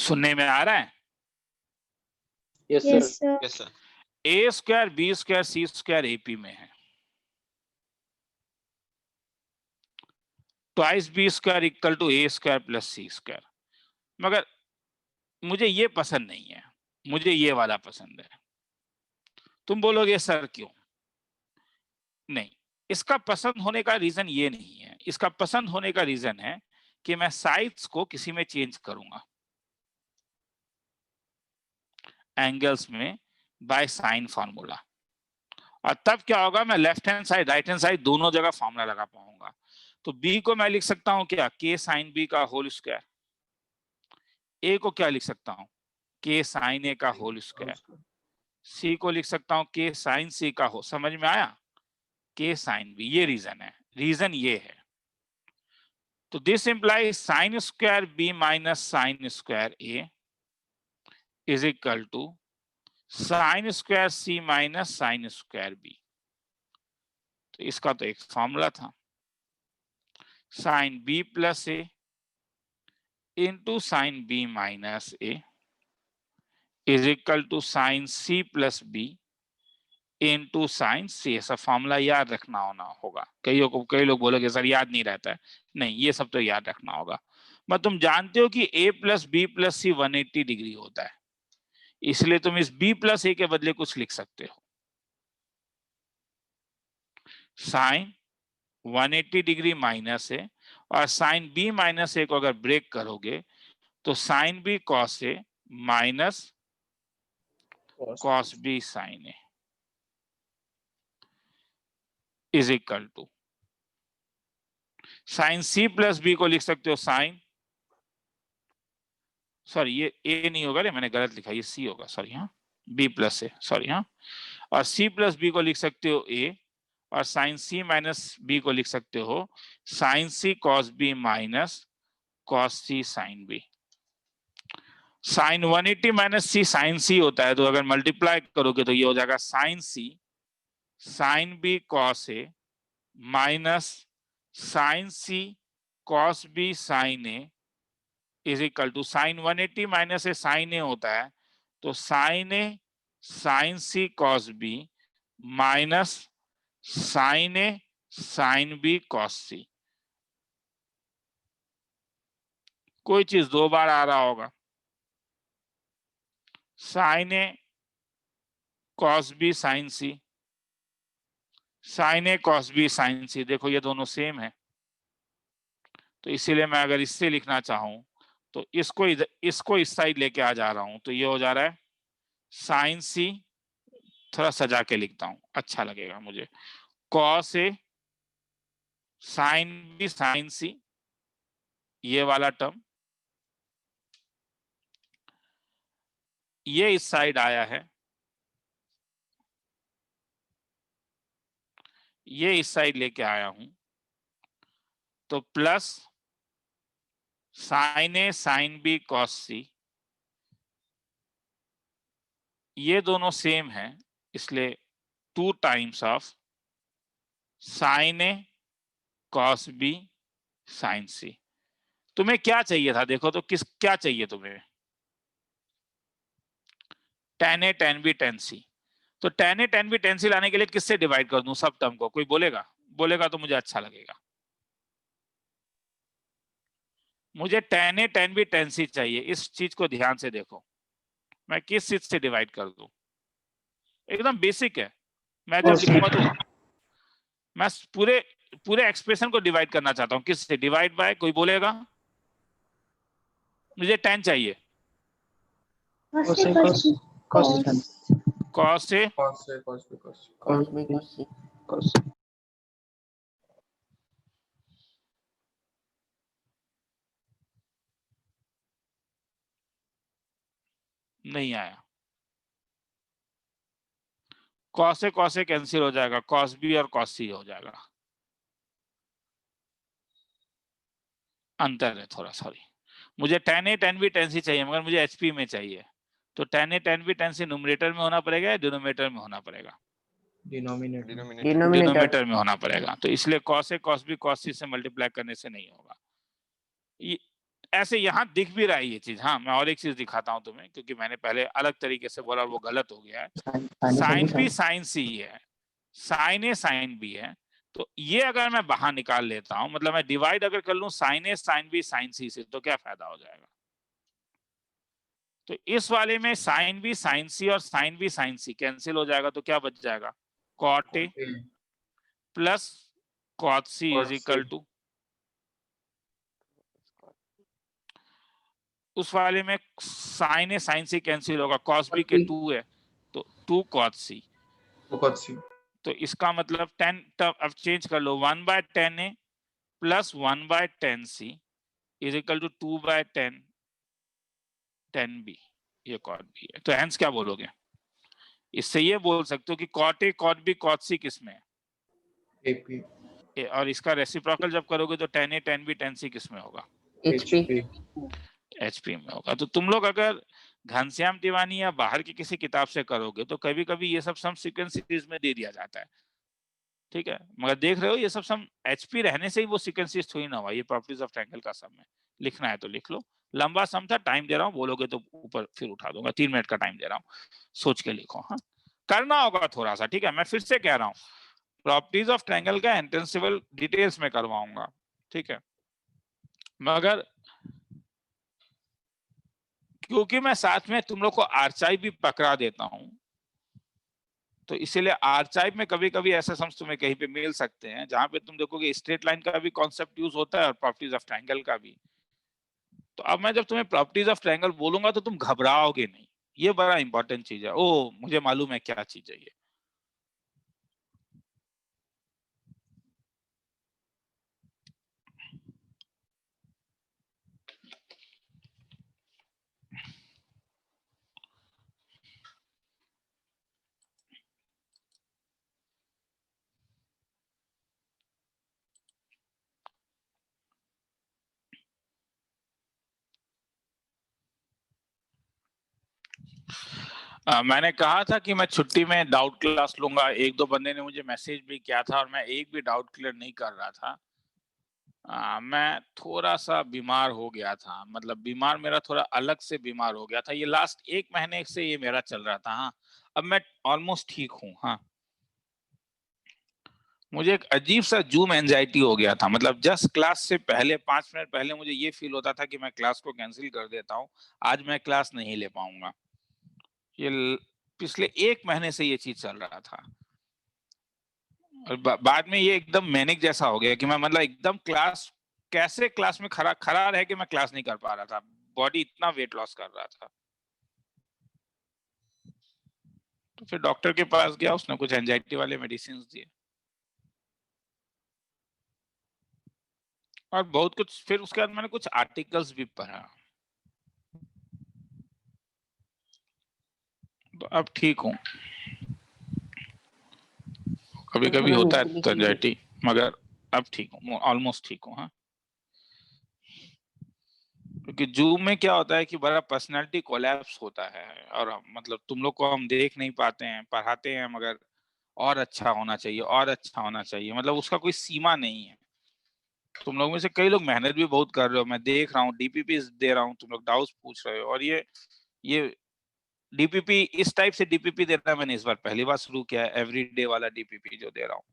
A: सुनने में आ रहा है?
B: Yes, sir.
F: Yes, sir.
A: A square B square C square AP में है, twice B square equal to A square plus C square. मगर मुझे ये पसंद नहीं है, मुझे ये वाला पसंद है। तुम बोलोगे सर क्यों? नहीं, इसका पसंद होने का रीजन ये नहीं है। इसका पसंद होने का रीजन है कि मैं साइड्स को किसी में चेंज करूंगा, एंगल्स में बाय साइन फार्मूला, और तब क्या होगा, मैं left hand side right hand side दोनों जगह फॉर्मूला लगा पाऊंगा। तो बी को मैं लिख सकता हूं क्या, के साइन बी का होल स्क्वायर। ए को क्या लिख सकता हूं, के साइन ए का होल स्क्वायर। सी को लिख सकता हूं के साइन सी का हो, समझ में आया, के साइन बी। ये रीजन है, रीजन ये है। तो this implies sine square B minus sine square A is equal to sine square C minus sine square B. तो इसका तो एक फॉर्मूला था, sine B plus A into sine B minus A is equal to sine C plus B into sine C. ऐसा formula याद रखना होगा। कई लोग बोलोगे सर याद नहीं रहता है, नहीं, ये सब तो याद रखना होगा। मैं तुम जानते हो कि a plus B plus C 180 degree होता है, इसलिए तुम इस b प्लस ए के बदले कुछ लिख सकते हो। साइन 180 डिग्री माइनस है, और साइन b माइनस ए को अगर ब्रेक करोगे तो sine B cos A minus cos B sine A is equal to sine C plus B को लिख सकते हो साइन, सॉरी ये ए नहीं होगा रे, मैंने गलत लिखा, ये सी होगा, सॉरी। हाँ, बी प्लस ए, सॉरी। हाँ, और सी प्लस बी को लिख सकते हो ए, और साइन सी माइनस बी को लिख सकते हो sign C cos B minus cos सी साइन बी। साइन 180 माइनस सी साइन सी होता है, तो अगर मल्टीप्लाई करोगे तो ये हो जाएगा sine C sine B cos A minus sine C cos B sine A is equal to sine 180 minus A sine A होता है, तो sine A sine C cos B minus sine A sine B cos C. कोई चीज दो बार आ रहा होगा, sine A cos B sine C, sine A cos B sine C, देखो ये दोनों सेम है। तो इसीलिए मैं अगर इससे लिखना चाहूं तो इसको इस साइड लेके आ जा रहा हूं, तो ये हो जा रहा है साइन सी, थोड़ा सजा के लिखता हूं अच्छा लगेगा मुझे, cos A sine B sine C, ये वाला टर्म ये इस साइड आया है, ये इस साइड लेके आया हूं, तो plus sine A sine B cos C, ये दोनों सेम है, इसलिए 2 times of sine A cos B sine C. तुम्हें क्या चाहिए था, देखो तो क्या चाहिए तुम्हें, tan ए tan बी tan सी। तो tan ए tan बी tan सी लाने के लिए किससे डिवाइड कर दूं सब टर्म को, कोई बोलेगा तो मुझे अच्छा लगेगा। मुझे tan ए tan बी tan सी चाहिए, इस चीज को ध्यान से देखो, मैं किस चीज से डिवाइड कर दूं, एकदम बेसिक है। मैं जब लिखूंगा तो मैं पूरे एक्सप्रेशन को डिवाइड करना चाहता हूं, किससे, डिवाइड बाय, कोई बोलेगा, मुझे tan चाहिए, cos से नहीं आया, cos से कैंसिल हो जाएगा, cos बी और cos सी हो जाएगा, अंतर है थोड़ा, सॉरी। मुझे tan ए tan बी tan सी चाहिए, मगर मुझे HP में चाहिए, तो tan ए tan बी tan सी न्यूमरेटर में होना पड़ेगा या डिनोमिनेटर में होना पड़ेगा, डिनोमिनेटर में होना पड़ेगा। तो इसलिए cos ए cos बी cos सी से मल्टीप्लाई करने से नहीं होगा। ये ऐसे यहाँ दिख भी रहा है ये चीज। हाँ, मैं और एक चीज दिखाता हूँ तुम्हें, क्योंकि मैंने पहले अलग तरीके से बोला और वो गलत हो गया है। साइन बी साइन सी है, साइन ए साइन बी है, तो ये अगर मैं बाहर निकाल लेता हूं, मतलब मैं डिवाइड अगर कर लूं sign A sine B sine सी से, तो क्या फायदा हो जाएगा। तो इस वाले में साइन बी साइन सी और sine B sine C cancel हो जाएगा, तो क्या बच जाएगा, cot A plus cot C is equal to, उस वाले में sine A sine C cancel होगा, कॉस बी के 2 है तो 2 कॉट सी, तो इसका मतलब 10, अब चेंज कर लो, 1/10A plus 1/10C is equal to 2/10B, ये कॉट बी है। तो हेंस क्या बोलोगे, इससे ये बोल सकते हो कि cot A cot B cot C किसमें है,
E: AP.
A: और इसका रेसिप्रोकल जब करोगे तो 10A 10B 10C किसमें होगा,
B: HP.
A: HP में होगा। तो तुम लोग अगर घनश्याम तिवारी या बाहर की किसी किताब से करोगे तो कभी कभी ये सब सम सीक्वेंस सीरीज में दे दिया जाता है, ठीक है, मगर देख रहे हो ये सब सम HP रहने से ही वो सीक्वेंस सीरीज थोड़ी ना हुआ, ये प्रॉपर्टीज ऑफ ट्रायंगल का सम है। लिखना है तो लिख लो, लंबा सम था, टाइम दे रहा हूँ, बोलोगे तो ऊपर फिर उठा दूंगा, 3 मिनट का टाइम दे रहा हूँ, सोच के लिखो। हाँ, करना होगा थोड़ा सा, ठीक है। मैं फिर से कह रहा हूँ, प्रॉपर्टीज ऑफ ट्रायंगल का एंट्रेंस लेवल डिटेल्स में करवाऊंगा, ठीक है, मगर क्योंकि मैं साथ में तुम लोग को आर्चाइव भी पकड़ा देता हूं, तो इसीलिए आर्चाइव में कभी कभी ऐसे सम्स तुम्हें कहीं पे मिल सकते हैं जहां पे तुम देखोगे स्ट्रेट लाइन का भी कॉन्सेप्ट यूज होता है और प्रॉपर्टीज ऑफ ट्रायंगल का भी। तो अब मैं जब तुम्हें प्रॉपर्टीज ऑफ ट्रायंगल बोलूंगा तो तुम घबराओगे नहीं, ये बड़ा इंपॉर्टेंट चीज है। ओ मुझे मालूम है क्या चीज है ये। मैंने कहा था कि मैं छुट्टी में डाउट क्लास लूंगा, एक दो बंदे ने मुझे मैसेज भी किया था और मैं एक भी डाउट क्लियर नहीं कर रहा था। मैं थोड़ा सा बीमार हो गया था, मतलब बीमार मेरा थोड़ा अलग से बीमार हो गया था, ये लास्ट 1 महीने से ये मेरा चल रहा था। हाँ, अब मैं ऑलमोस्ट ठीक हूँ। हाँ, मुझे एक अजीब सा जूम एंजाइटी हो गया था, मतलब जस्ट क्लास से पहले 5 मिनट पहले मुझे ये फील होता था कि मैं क्लास को कैंसिल कर देता हूँ, आज मैं क्लास नहीं ले पाऊंगा। ये पिछले 1 महीने से ये चीज चल रहा था और बाद में ये एकदम मैनिक जैसा हो गया कि मैं मतलब एकदम कैसे क्लास में खड़ा रह के मैं क्लास नहीं कर पा रहा था, बॉडी इतना वेट लॉस कर रहा था। तो फिर डॉक्टर के पास गया, उसने कुछ एंजाइटी वाले मेडिसिन दिए और बहुत कुछ, फिर उसके बाद मैंने कुछ आर्टिकल्स भी पढ़ा, तो अब ठीक हूँ। कभी कभी होता है तो एंजाइटी, मगर अब ठीक हूँ, ऑलमोस्ट ठीक हूँ। हाँ, क्योंकि जूम में क्या होता है कि बड़ा पर्सनालिटी कोलैप्स होता है और मतलब तुम लोग को हम देख नहीं पाते हैं, पढ़ाते हैं मगर और अच्छा होना चाहिए, और अच्छा होना चाहिए, मतलब उसका कोई सीमा नहीं है। तुम लोग में से कई लोग मेहनत भी बहुत कर रहे हो, मैं देख रहा हूँ, डीपीपी दे रहा हूँ, तुम लोग डाउट्स पूछ रहे हो, और ये डीपीपी इस टाइप से डीपीपी देना मैंने इस बार पहली बार शुरू किया है, एवरीडे वाला डीपीपी जो दे रहा हूँ।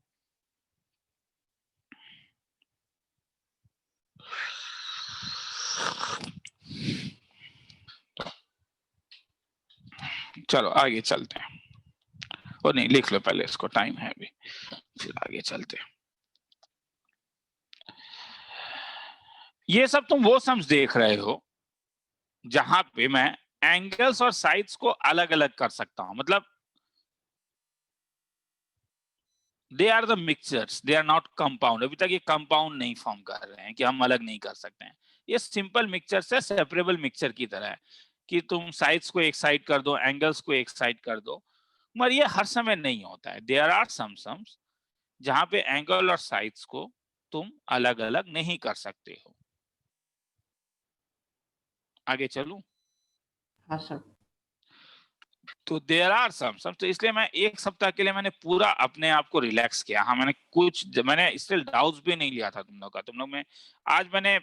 A: चलो आगे चलते हैं, और नहीं लिख लो पहले इसको, टाइम है अभी, फिर आगे चलते हैं। ये सब तुम वो सम्स देख रहे हो जहां पे मैं एंगल्स और साइड्स को अलग अलग कर सकता हूं, मतलब they are the mixtures, they are not compound. अभी तक ये कंपाउंड नहीं फॉर्म कर रहे हैं कि हम अलग नहीं कर सकते हैं, ये सिंपल मिक्सचर्स है, सेपरेबल मिक्सचर की तरह है कि तुम साइड्स को एक साइड कर दो, एंगल्स को एक साइड कर दो, मगर ये हर समय नहीं होता है। देयर आर सम सम्स जहां पे एंगल और साइड्स को तुम अलग अलग नहीं कर सकते हो। आगे चलूं?
B: हाँ सर।
A: तो देयर आर सम, तो इसलिए मैं 1 सप्ताह के लिए मैंने पूरा अपने आप को रिलैक्स किया। हाँ, मैंने स्टिल डाउट्स भी नहीं लिया था तुम लोग का। तुम लोग में आज मैंने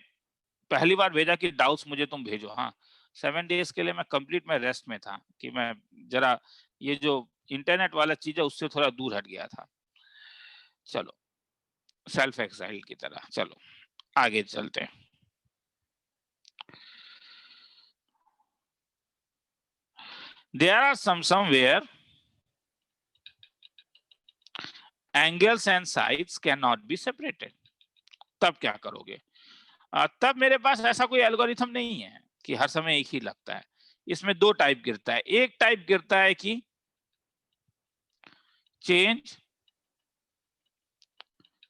A: पहली बार भेजा कि डाउट्स मुझे तुम भेजो। हाँ, 7 डेज के लिए मैं कंप्लीट में रेस्ट में था कि मैं जरा ये जो इंटरनेट वाला चीज है उससे थोड़ा दूर हट गया था। चलो, सेल्फ एक्साइल की तरह। चलो आगे चलते हैं। There are some where angles and sides cannot be separated. तब क्या करोगे? तब मेरे पास ऐसा कोई एल्गोरिथम नहीं है कि हर समय एक ही लगता है। इसमें 2 टाइप गिरता है। एक टाइप गिरता है कि चेंज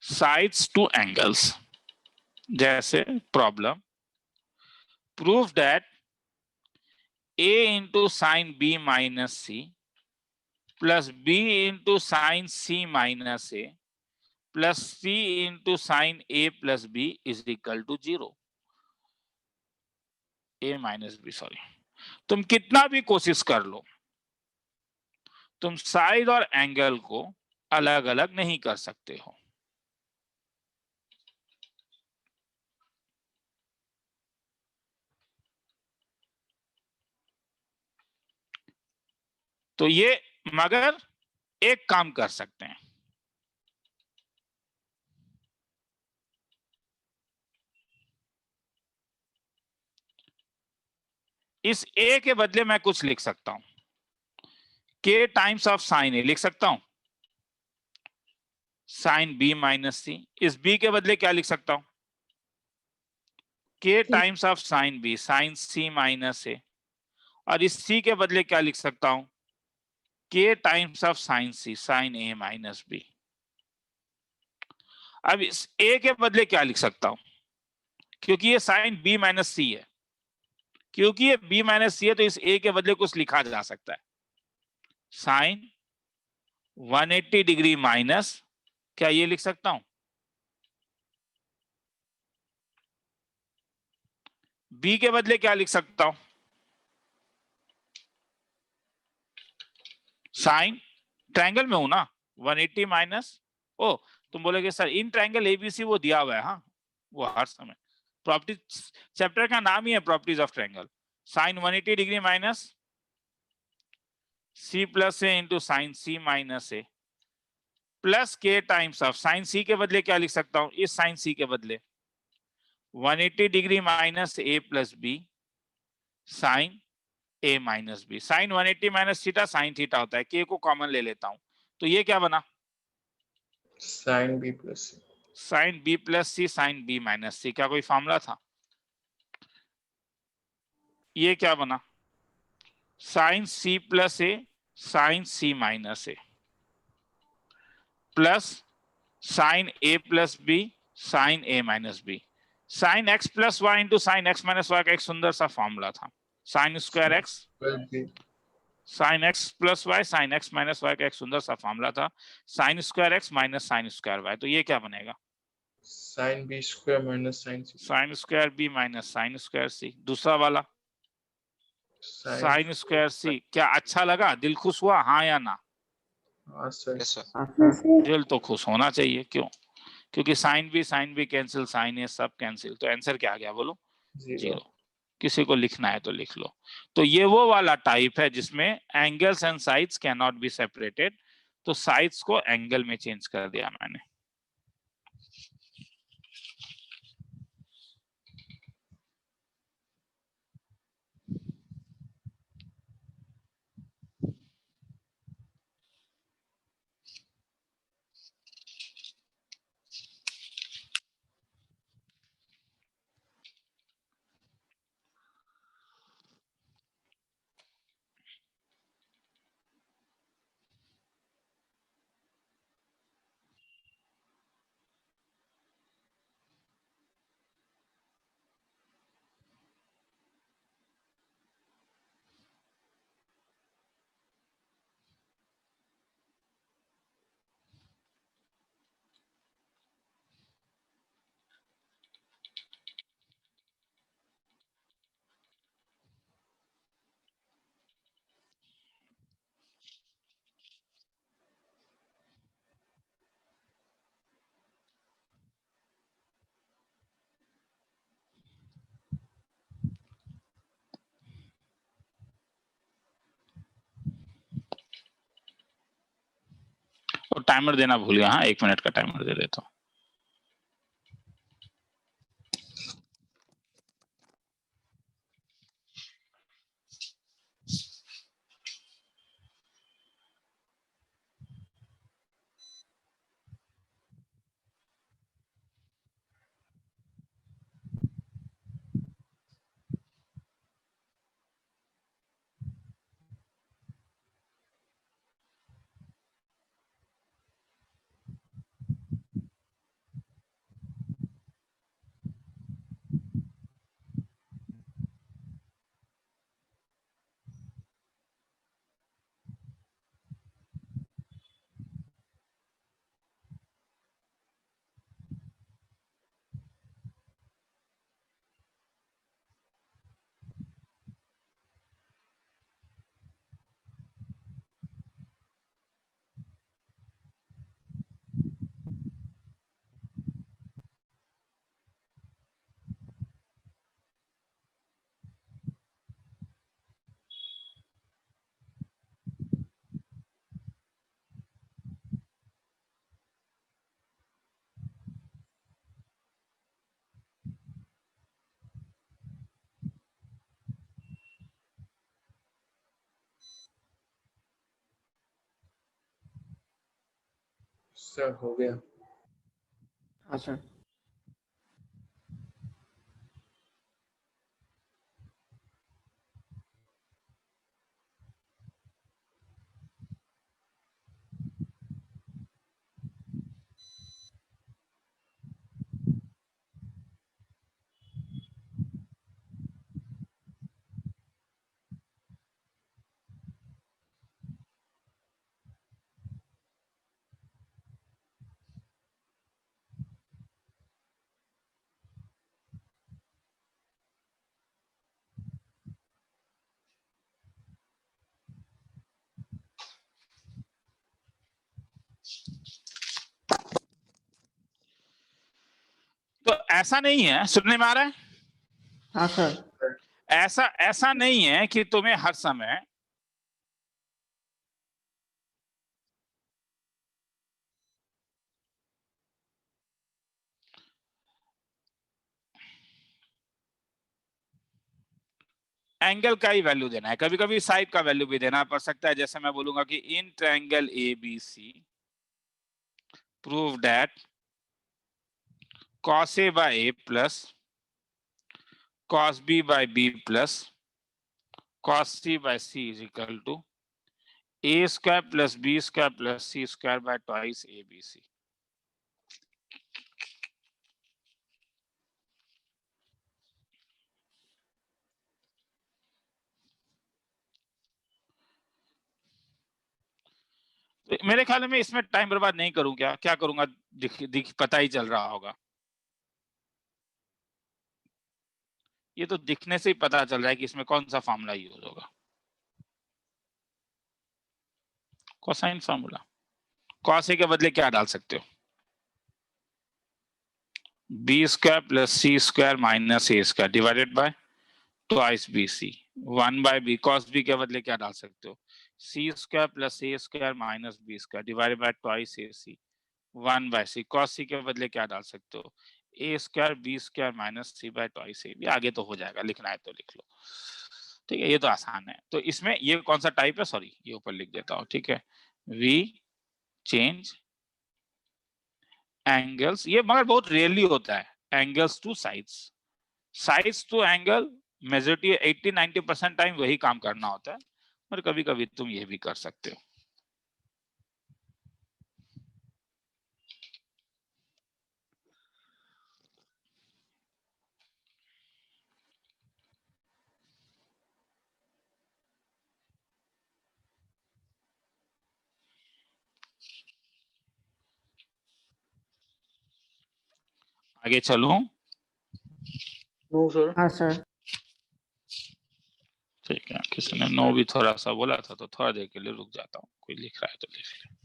A: sides to angles. जैसे problem, prove that a into sin b minus c plus b into sin c minus a plus c into sin a plus b is equal to 0. a minus b, sorry, तुम कितना भी कोशिश कर लो, तुम side और angle को अलग अलग नहीं कर सकते हो। तो ये, मगर एक काम कर सकते हैं, इस a के बदले मैं कुछ लिख सकता हूं, k टाइम्स ऑफ साइन ए लिख सकता हूं, साइन b माइनस सी। इस b के बदले क्या लिख सकता हूं, k times of sine b sine c minus A. और इस c के बदले क्या लिख सकता हूं, k times of sine c sine a minus b। अब इस a के बदले क्या लिख सकता हूं, क्योंकि ये साइन b माइनस सी है, क्योंकि ये b माइनस सी है तो इस a के बदले कुछ लिखा जा सकता है, साइन 180 डिग्री माइनस, क्या ये लिख सकता हूं, b के बदले क्या लिख सकता हूं, साइन, ट्रायंगल में हूं ना, 180 माइनस, ओ तुम बोलोगे सर इन ट्रायंगल एबीसी वो दिया हुआ है, हाँ वो हर समय, प्रॉपर्टी चैप्टर का नाम ही है properties of triangle. Sine 180 degree minus C plus A into sine C minus A plus K times of sine C के बदले क्या लिख सकता हूं, इस साइन सी के बदले 180 degree minus A plus B sine A minus B. Sine 180 minus theta sine theta होता है, के को कॉमन ले लेता हूं, तो ये क्या बना,
E: Sin B plus C.
A: Sine B plus C sine B minus C. क्या कोई फॉर्मूला था, ये क्या बना, sine C plus A sine C minus A plus sine A plus B sine A minus B. Sine X plus Y into sine X minus Y का एक सुंदर सा फॉर्मूला था, sine square X
E: Well, B.
A: Sine X plus Y sine X minus Y का एक सुंदर सा formula था, sine square X minus sine square Y. तो ये क्या बनेगा,
E: Sin B square minus sin C.
A: Sine square B minus sine square C. दूसरा वाला साइन स्क्वायर सी, क्या अच्छा लगा, दिल खुश हुआ, हाँ या ना,
E: हाँ सर.
F: Yes, sir.
A: दिल तो खुश होना चाहिए, क्यों, क्योंकि साइन बी कैंसिल, साइन ए सब कैंसिल, तो आंसर क्या आ गया बोलो,
E: 0.
A: जीरो। किसी को लिखना है तो लिख लो। तो ये वो वाला टाइप है जिसमें angles and sides can not be separated, तो साइड्स को एंगल में चेंज कर दिया मैंने। और टाइमर देना भूल गया, हाँ 1 मिनट का टाइमर दे देता हूँ।
E: सर हो गया।
B: हाँ सर।
A: तो ऐसा नहीं है, सुनने में आ रहा है?
B: हाँ सर।
A: ऐसा नहीं है कि तुम्हें हर समय एंगल का ही वैल्यू देना है, कभी कभी साइड का वैल्यू भी देना पड़ सकता है। जैसे मैं बोलूंगा कि in triangle ABC prove that cos A by A plus cos B by B plus cos C by C is equal to A square plus B square plus C square by twice ABC. तो मेरे ख्याल में इसमें time बर्बाद नहीं करूं, क्या करूंगा, दिख पता ही चल रहा होगा। ये तो दिखने से ही पता चल रहा है कि इसमें कौन सा फॉर्मूला यूज होगा। Cosine formula. cos A के बदले क्या डाल सकते हो? B square plus C square minus A square divided by twice BC। 1 by B। cos B के बदले क्या डाल सकते हो? C square plus A square minus B square divided by twice AC। 1 by C। cos C के बदले क्या डाल सकते हो? A square B square minus C bye twice A। भी आगे तो हो जाएगा, लिखना है तो लिख लो। ठीक है, ये तो आसान है। तो इसमें ये कौन सा टाइप है? सॉरी, ये ऊपर लिख देता हूँ। ठीक है, वी चेंज एंगल्स, ये मगर बहुत रेयरली होता है, angles to sides. Sides to angle majority 80-90% time वही काम करना होता है, पर कभी कभी तुम ये भी कर सकते हो। आगे चलूं?
E: No sir.
B: हाँ सर।
A: ठीक है, किसी ने नो भी थोड़ा सा बोला था, तो थोड़ा देर के लिए रुक जाता हूँ। कोई लिख रहा है तो लिख ले।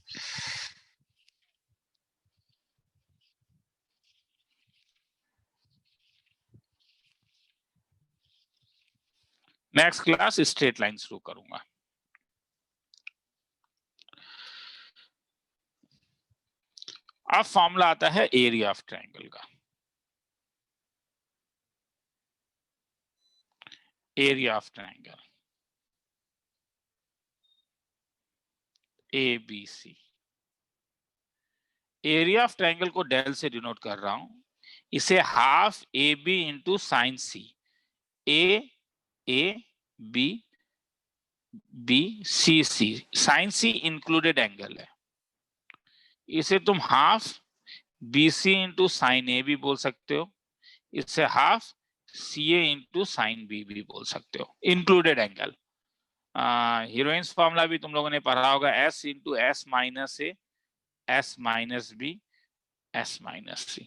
A: नेक्स्ट क्लास स्ट्रेट लाइन शुरू करूंगा। अब फॉर्मूला आता है एरिया ऑफ ट्रायंगल का। Area of triangle ABC। Area of triangle को डेल से डिनोट कर रहा हूं। इसे half AB into sine C। A B B C C। Sine C included angle है। इसे तुम half BC into sine A भी बोल सकते हो। इसे half CA into sine B भी बोल सकते हो, इंक्लूडेड एंगल। हीरोइंस फॉर्मूला भी तुम लोगों ने पढ़ा होगा, S into S minus A S minus B S minus C।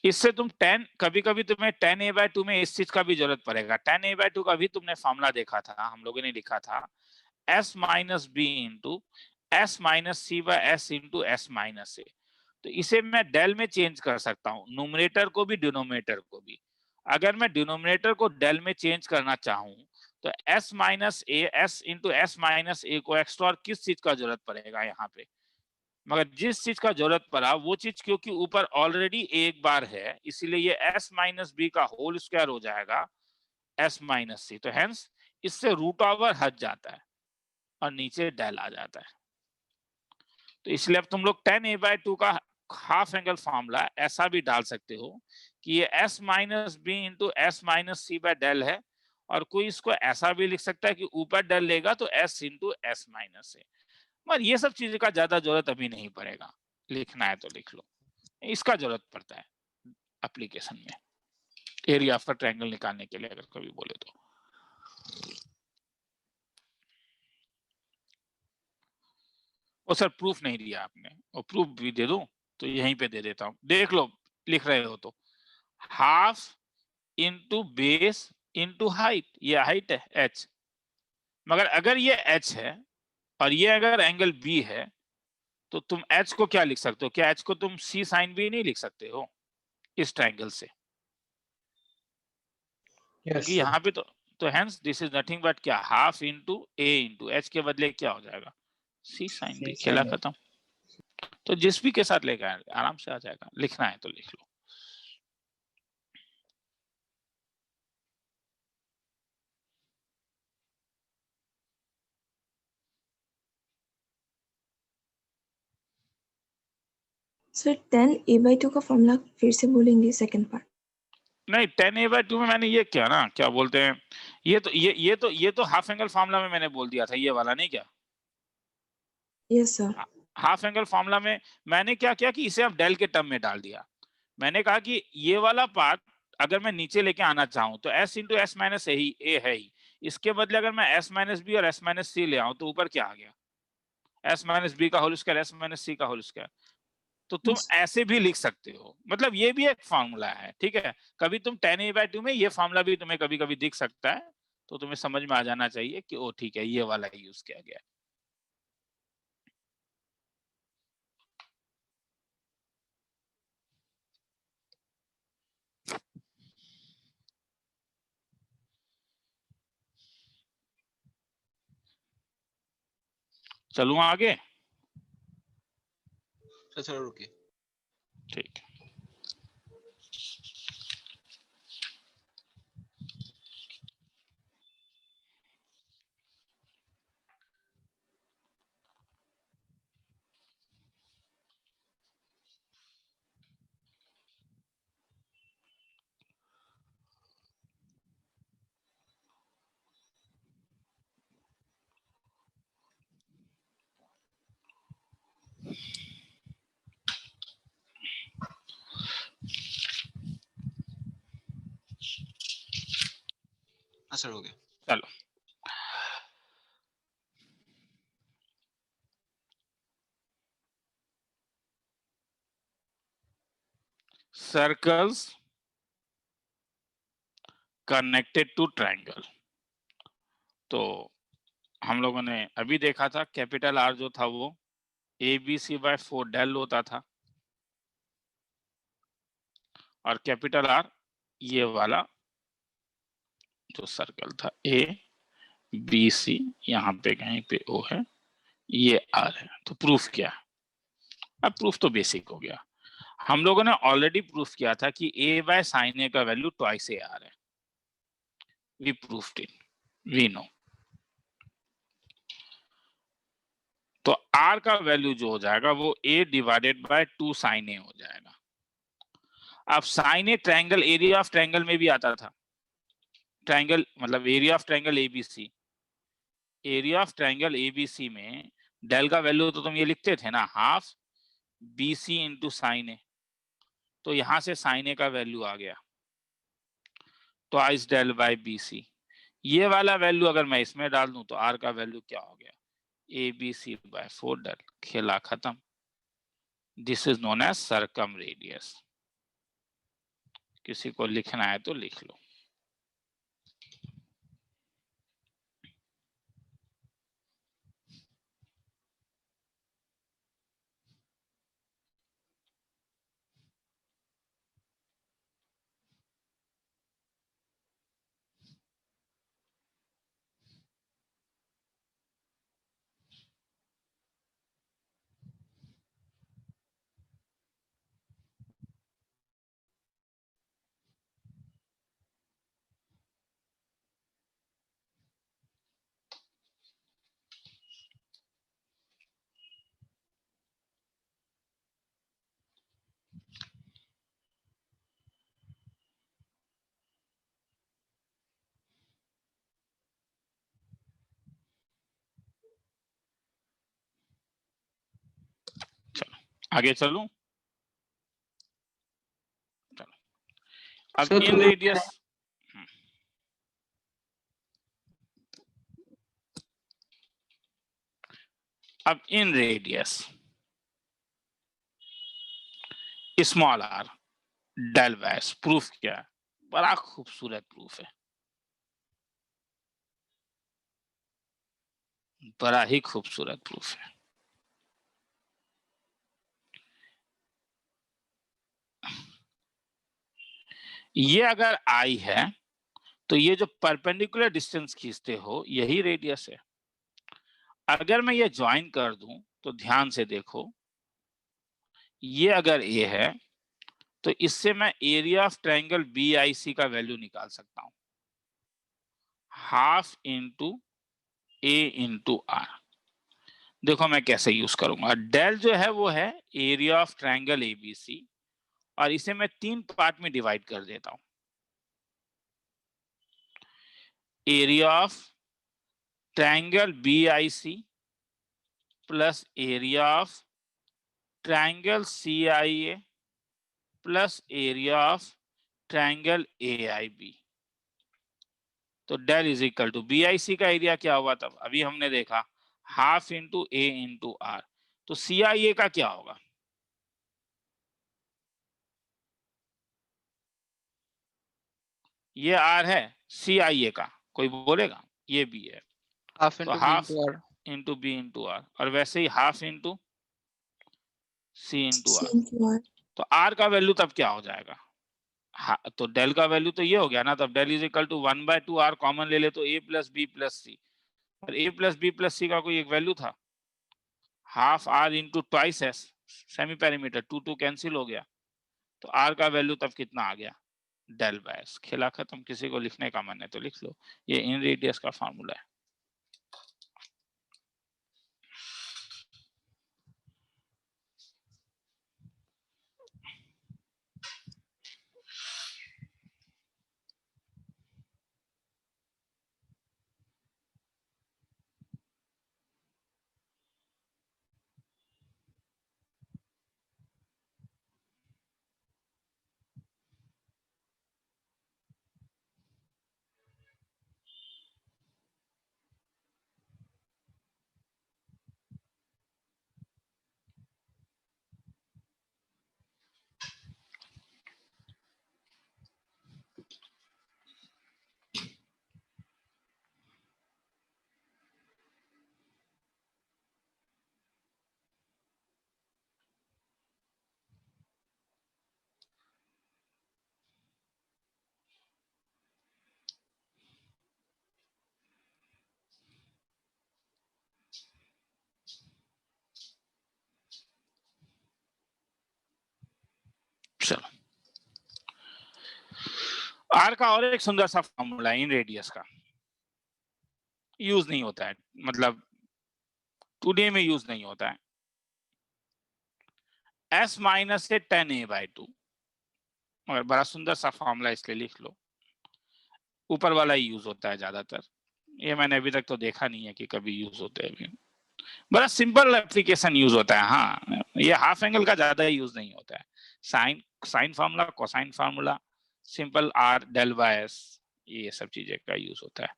A: इससे तुम tan, कभी कभी तुम्हें tan A/2 में इस चीज का भी जरूरत पड़ेगा। tan A/2 का भी तुमने फॉर्मूला देखा था, हम लोगों ने लिखा था S minus B into S minus C by S into S minus A। तो इसे मैं डेल में चेंज कर सकता हूँ, न्यूमरेटर को भी डिनोमिनेटर को भी। अगर मैं डिनोमिनेटर को डेल में चेंज करना चाहूं तो S minus A S into S minus A को एक्स्ट्रा और किस चीज का जरूरत पड़ेगा यहाँ पे? मगर जिस चीज का जरूरत पड़ा वो चीज क्योंकि ऊपर ऑलरेडी एक बार है, इसीलिए ये S माइनस B का होल स्क्वायर हो जाएगा S माइनस C। तो हेंस इससे रूट ओवर हट जाता है और नीचे डेल आ जाता है। तो तो इसलिए अब तुम लोग tan a/2 का हाफ एंगल फॉर्मूला ऐसा भी डाल सकते हो कि ये s minus B into S minus C by del है, और कोई इसको ऐसा भी लिख सकता है कि ऊपर डेल लेगा तो s इंटू एस माइनस है। मगर ये सब चीजें का ज्यादा जरूरत अभी नहीं पड़ेगा, लिखना है तो लिख लो, इसका जरूरत पड़ता है एप्लीकेशन में एरिया ऑफ ट्रायंगल निकालने के लिए अगर कभी बोले तो। वो सर प्रूफ नहीं दिया आपने, और प्रूफ भी दे दो तो यहीं पे दे देता हूं, देख लो लिख रहे हो तो half into base into height, ये हाइट है h, मगर अगर ये h है और ये अगर एंगल b है तो तुम h को क्या लिख सकते हो, क्या h को तुम c साइन b नहीं लिख सकते हो इस ट्रायंगल से, क्योंकि यहाँ पे तो hence this is nothing but क्या half into a into h के बदले क्या हो जाएगा c साइन b, खेला खत्म। तो जिस भी के साथ लेकर आराम से आ जाएगा, लिखना है तो लिख लो।
B: सर tan a/2 का फॉर्मूला फिर से बोलेंगे सेकंड पार्ट?
A: नहीं tan a/2 में मैंने ये क्या ना, क्या बोलते हैं, ये तो हाफ एंगल फॉर्मूला में मैंने बोल दिया था, ये वाला नहीं क्या?
B: Yes sir.
A: Half angle formula में मैंने क्या किया कि इसे अब डेल के टर्म में डाल दिया। मैंने कहा कि ये वाला पार्ट अगर मैं नीचे लेके आना चाहूं तो s इंटू एस माइनस ए है ही, इसके बदले अगर मैं s माइनस बी और s माइनस सी ले आऊं तो ऊपर क्या आ गया, s माइनस बी का होल स्क्वायर s माइनस सी का होल स्क्वायर। तो तुम ऐसे भी लिख सकते हो, मतलब ये भी एक फॉर्मूला है, ठीक है। कभी तुम tan a/2 में ये फॉर्मूला भी तुम्हें कभी कभी दिख सकता है, तो तुम्हें समझ में आ जाना चाहिए कि ओ ठीक है ये वाला यूज किया गया है। चलूं आगे?
F: सर चलो रुकिए।
A: ठीक।
F: हाँ सर हो गया।
A: चलो सर्कल्स कनेक्टेड टू ट्रायंगल, तो हम लोगों ने अभी देखा था कैपिटल आर जो था वो ABC/4 डेल होता था, और कैपिटल आर ये वाला जो सर्कल था ABC, यहाँ पे कहीं पे O है, ये R है। तो प्रूफ क्या? अब प्रूफ तो बेसिक हो गया, हम लोगों ने ऑलरेडी प्रूफ किया था कि A/sin A का वैल्यू ट्वाइस AR है, we proofed it, we know. तो R का वैल्यू जो हो जाएगा वो A/2 sin A हो जाएगा। अब sin A triangle area of triangle में भी आता था, ट्रायंगल मतलब area of triangle ABC, area of triangle ABC में डेल का वैल्यू तो तुम ये लिखते थे ना, हाफ BC इंटू साइन ए, तो यहां से साइन ए का वैल्यू आ गया ट्वाइस डेल बाय BC। ये वाला वैल्यू अगर मैं इसमें डाल दूं तो R का वैल्यू क्या हो गया, ABC/4 डेल, खेला खत्म। This is known as circumradius. किसी को लिखना है तो लिख लो। आगे चलूं? चलो, अब
E: Sir,
A: इन रेडियस, अब inradius small R del was proof क्या है? बड़ा खूबसूरत प्रूफ है, बड़ा ही खूबसूरत प्रूफ है। ये अगर आई है तो ये जो परपेंडिकुलर डिस्टेंस खींचते हो यही रेडियस है। अगर मैं ये ज्वाइन कर दूं तो ध्यान से देखो, ये अगर ए है तो इससे मैं एरिया ऑफ ट्रायंगल BIC का वैल्यू निकाल सकता हूं, half into A into R. देखो मैं कैसे यूज करूंगा। डेल जो है वो है एरिया ऑफ ट्रायंगल ABC, और इसे मैं 3 पार्ट में डिवाइड कर देता हूं। Area of triangle BIC plus area of triangle CIA plus area of triangle AIB। तो del is equal to BIC का एरिया क्या हुआ तब? अभी हमने देखा half into A into R. तो CIA का क्या होगा? ये आर है, CIA का कोई बोलेगा? ये भी है,
E: half
A: तो
E: into B
A: half
E: into R.
A: Into B into R, और वैसे ही half into C into R. तो आर का वैल्यू तब क्या हो जाएगा? तो डेल का वैल्यू तो ये हो गया ना, तब del is equal to 1/2 R common ले ले तो A plus B plus C, और A plus B plus C का कोई एक वैल्यू था, half R into twice S, semi perimeter 2 cancel हो गया, तो आर का वैल्यू तब कितना आ गया? Del by S. खेला खत्म। किसी को लिखने का मन है तो लिख लो, ये इन रेडियस का फार्मूला है। चलो, आर का और एक सुंदर सा फॉर्मूला है इन रेडियस का, यूज नहीं होता है, मतलब 2D में यूज नहीं होता है। S माइनस से 10a/2, मगर बड़ा सुंदर सा फॉर्मूला, इसलिए लिख लो। ऊपर वाला ही यूज होता है ज्यादातर, ये मैंने अभी तक तो देखा नहीं है कि कभी यूज होते हैं। अभी बड़ा सिंपल एप्लीकेशन यूज होता है। हाँ, ये हाफ एंगल का ज्यादा यूज नहीं होता है। Sine sine formula, cosine formula, simple R del by S, ये सब चीजें का यूज होता है।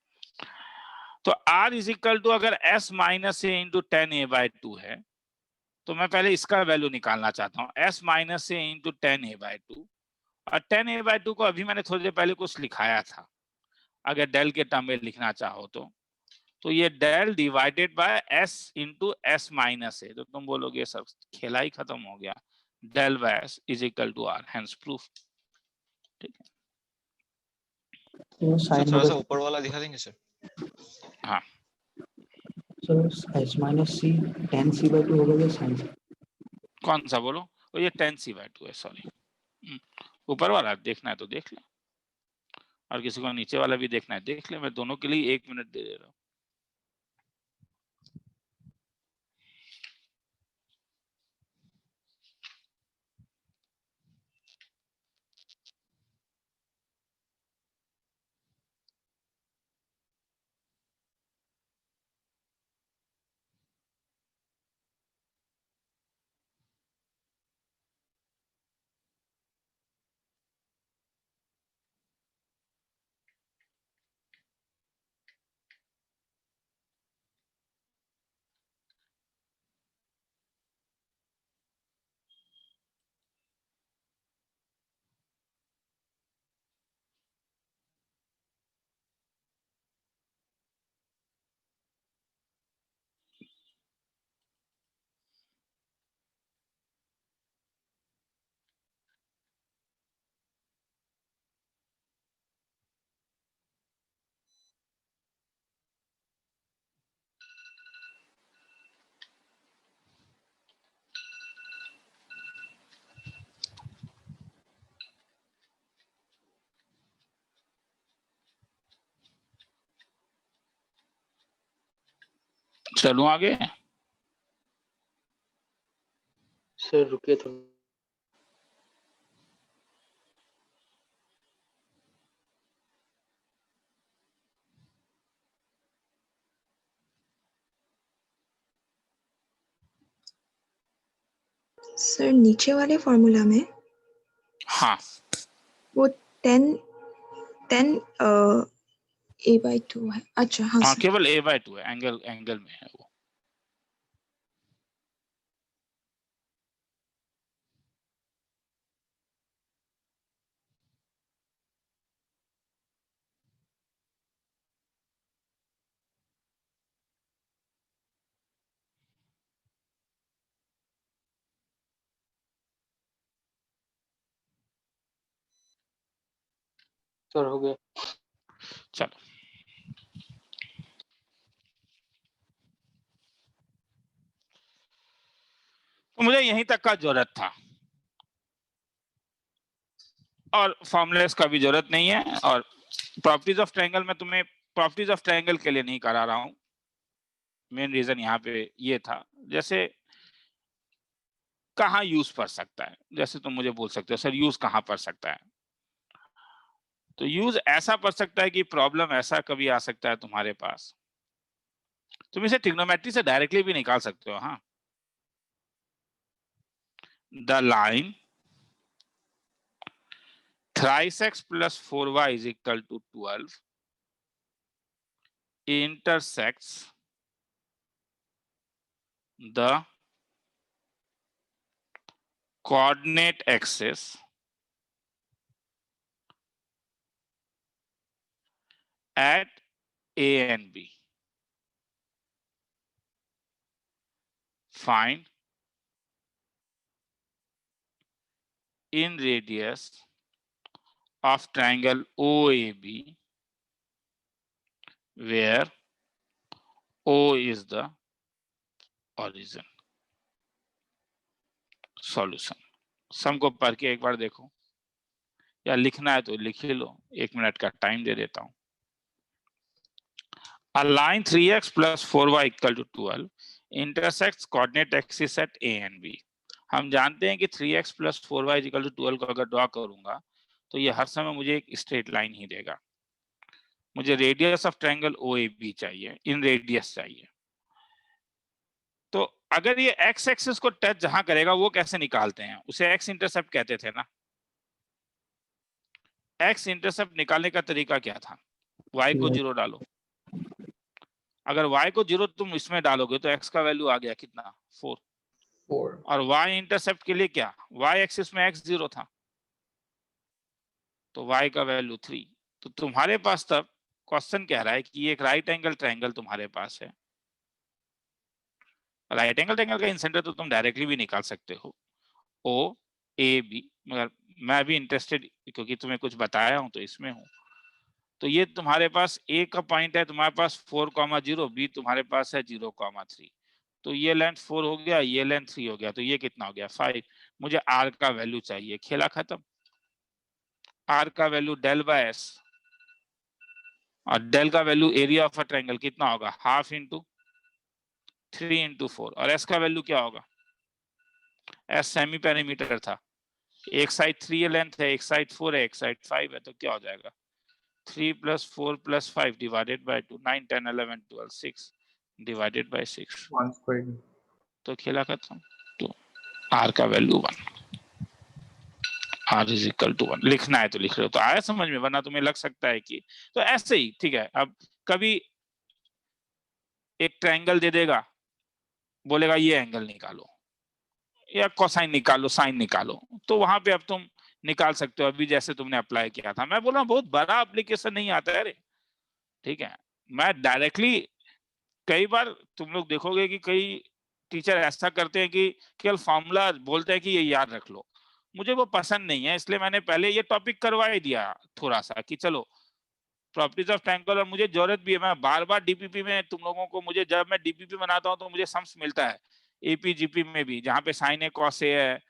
A: तो R इज इक्वल टू, अगर S minus A into 10a/2 है, तो मैं पहले इसका वैल्यू निकालना चाहता हूँ, S minus A into 10a/2, और 10a/2 को अभी मैंने थोड़ी देर पहले कुछ लिखाया था, अगर डेल के टर्म में लिखना चाहो तो ये del divided by S into S minus A, तो तुम बोलोगे सब खेला ही खत्म हो गया। Del by S is equal to R, hence proof. ठीक है,
F: सर थोड़ा सा ऊपर वाला दिखा देंगे सर?
A: हाँ।
G: सर S माइनस सी 10c/2 होगा या साइन?
A: कौन सा बोलो? ये 10c/2 है, सॉरी। ऊपर वाला देखना है तो देख ले, और किसी को नीचे वाला भी देखना है देख ले, मैं दोनों के लिए 1 मिनट दे रहा हूँ। चलूं आगे?
E: सर रुकिए थोड़ा।
H: सर नीचे वाले फॉर्मूला में
A: हाँ,
H: वो 10 a/2 है। अच्छा हाँ
A: हाँ
H: सर।
A: केवल a/2 है, एंगल में है वो।
E: सर हो गया।
A: चलो, तो मुझे यहीं तक का जरूरत था और फॉर्मुलेस का भी जरूरत नहीं है। और प्रॉपर्टीज ऑफ ट्रायंगल में तुम्हें प्रॉपर्टीज ऑफ ट्रायंगल के लिए नहीं करा रहा हूं। मेन रीजन यहाँ पे ये था, जैसे कहाँ यूज पड़ सकता है। जैसे तुम मुझे बोल सकते हो सर यूज कहाँ पड़ सकता है, तो यूज ऐसा पड़ सकता है कि प्रॉब्लम ऐसा कभी आ सकता है तुम्हारे पास, तुम इसे ट्रिग्नोमेट्री से डायरेक्टली भी निकाल सकते हो। हाँ, the line thrice x plus 4y is equal to 12 intersects the coordinate axis at A and B. Find in radius of triangle OAB where O is the origin. Solution. सम को पढ़ के एक बार देखो, या लिखना है तो लिख ही लो, 1 मिनट का टाइम दे देता हूं। A line 3x plus 4y equal to 12 intersects coordinate axis at A and B. हम जानते हैं कि 3x plus 4y equal to 12 को अगर ड्रॉ करूंगा तो ये हर समय मुझे एक स्ट्रेट लाइन ही देगा। मुझे रेडियस ऑफ ट्रायंगल OAB चाहिए, इन रेडियस चाहिए। तो अगर ये x एक्सिस को टच जहां करेगा वो कैसे निकालते हैं, उसे x इंटरसेप्ट कहते थे ना। x इंटरसेप्ट निकालने का तरीका क्या था, y को 0 डालो। अगर y को 0 तुम इसमें डालोगे तो x का वैल्यू आ गया कितना, 4। और y इंटरसेप्ट के लिए क्या, y एक्सिस में x 0 था तो y का वैल्यू 3। तो तुम्हारे पास तब क्वेश्चन कह रहा है कि एक राइट एंगल ट्रायंगल तुम्हारे पास है। राइट एंगल ट्रायंगल का इंसेंटर तो तुम डायरेक्टली भी निकाल सकते हो, ओ ए बी, मगर मैं भी इंटरेस्टेड क्योंकि तुम्हें कुछ बताया हूं तो इसमें हूं। तो ये तुम्हारे पास ए का पॉइंट है, तुम्हारे पास 4,0, बी तुम्हारे पास है 0,3। तो ये लेंथ 4 हो गया, ये लेंथ 3 हो गया, तो ये कितना हो गया 5। मुझे आर का वैल्यू चाहिए, खेला खत्म। आर का वैल्यू डेल बाय एस, और डेल का value area of a triangle कितना होगा, हाफ इंटू 3 इंटू 4। और एस का वैल्यू क्या होगा, एस सेमी पेरीमीटर था, एक साइड 3 लेंथ है, एक साइड 4 है, एक साइड 5 है, तो क्या हो जाएगा 3 + 4 + 5 डिवाइडेड बाय 2, 9 10 11 12 6 डिवाइडेड बाय 6,
E: 1/2।
A: तो खेला खत्म। तो आर का value 1, R is equal to 1 लिखना है तो लिख रहे हो, तो आया समझ में, वरना तुम्हें लग सकता है कि तो ऐसे ही ठीक है। अब कभी एक ट्रायंगल दे देगा, बोलेगा ये एंगल निकालो या कोसाइन निकालो, साइन निकालो, तो वहां पे अब तुम निकाल सकते हो। अभी जैसे तुमने अप्लाई किया था, मैं बोल रहा हूँ बहुत बड़ा एप्लीकेशन नहीं आता है रे, ठीक है। मैं डायरेक्टली, कई बार तुम लोग देखोगे कि कई टीचर ऐसा करते हैं कि केवल फॉर्मूला बोलते हैं कि ये याद रख लो, मुझे वो पसंद नहीं है। इसलिए मैंने पहले ये टॉपिक करवा ही दिया थोड़ा सा कि चलो प्रॉपर्टीज ऑफ ट्रायंगल, और मुझे जरूरत भी है, मैं बार बार डीपीपी में तुम लोगों को, मुझे जब मैं डीपीपी बनाता हूँ तो मुझे सम्स मिलता है एपीजीपी में भी, जहाँ पे साइन ए कॉस ए है,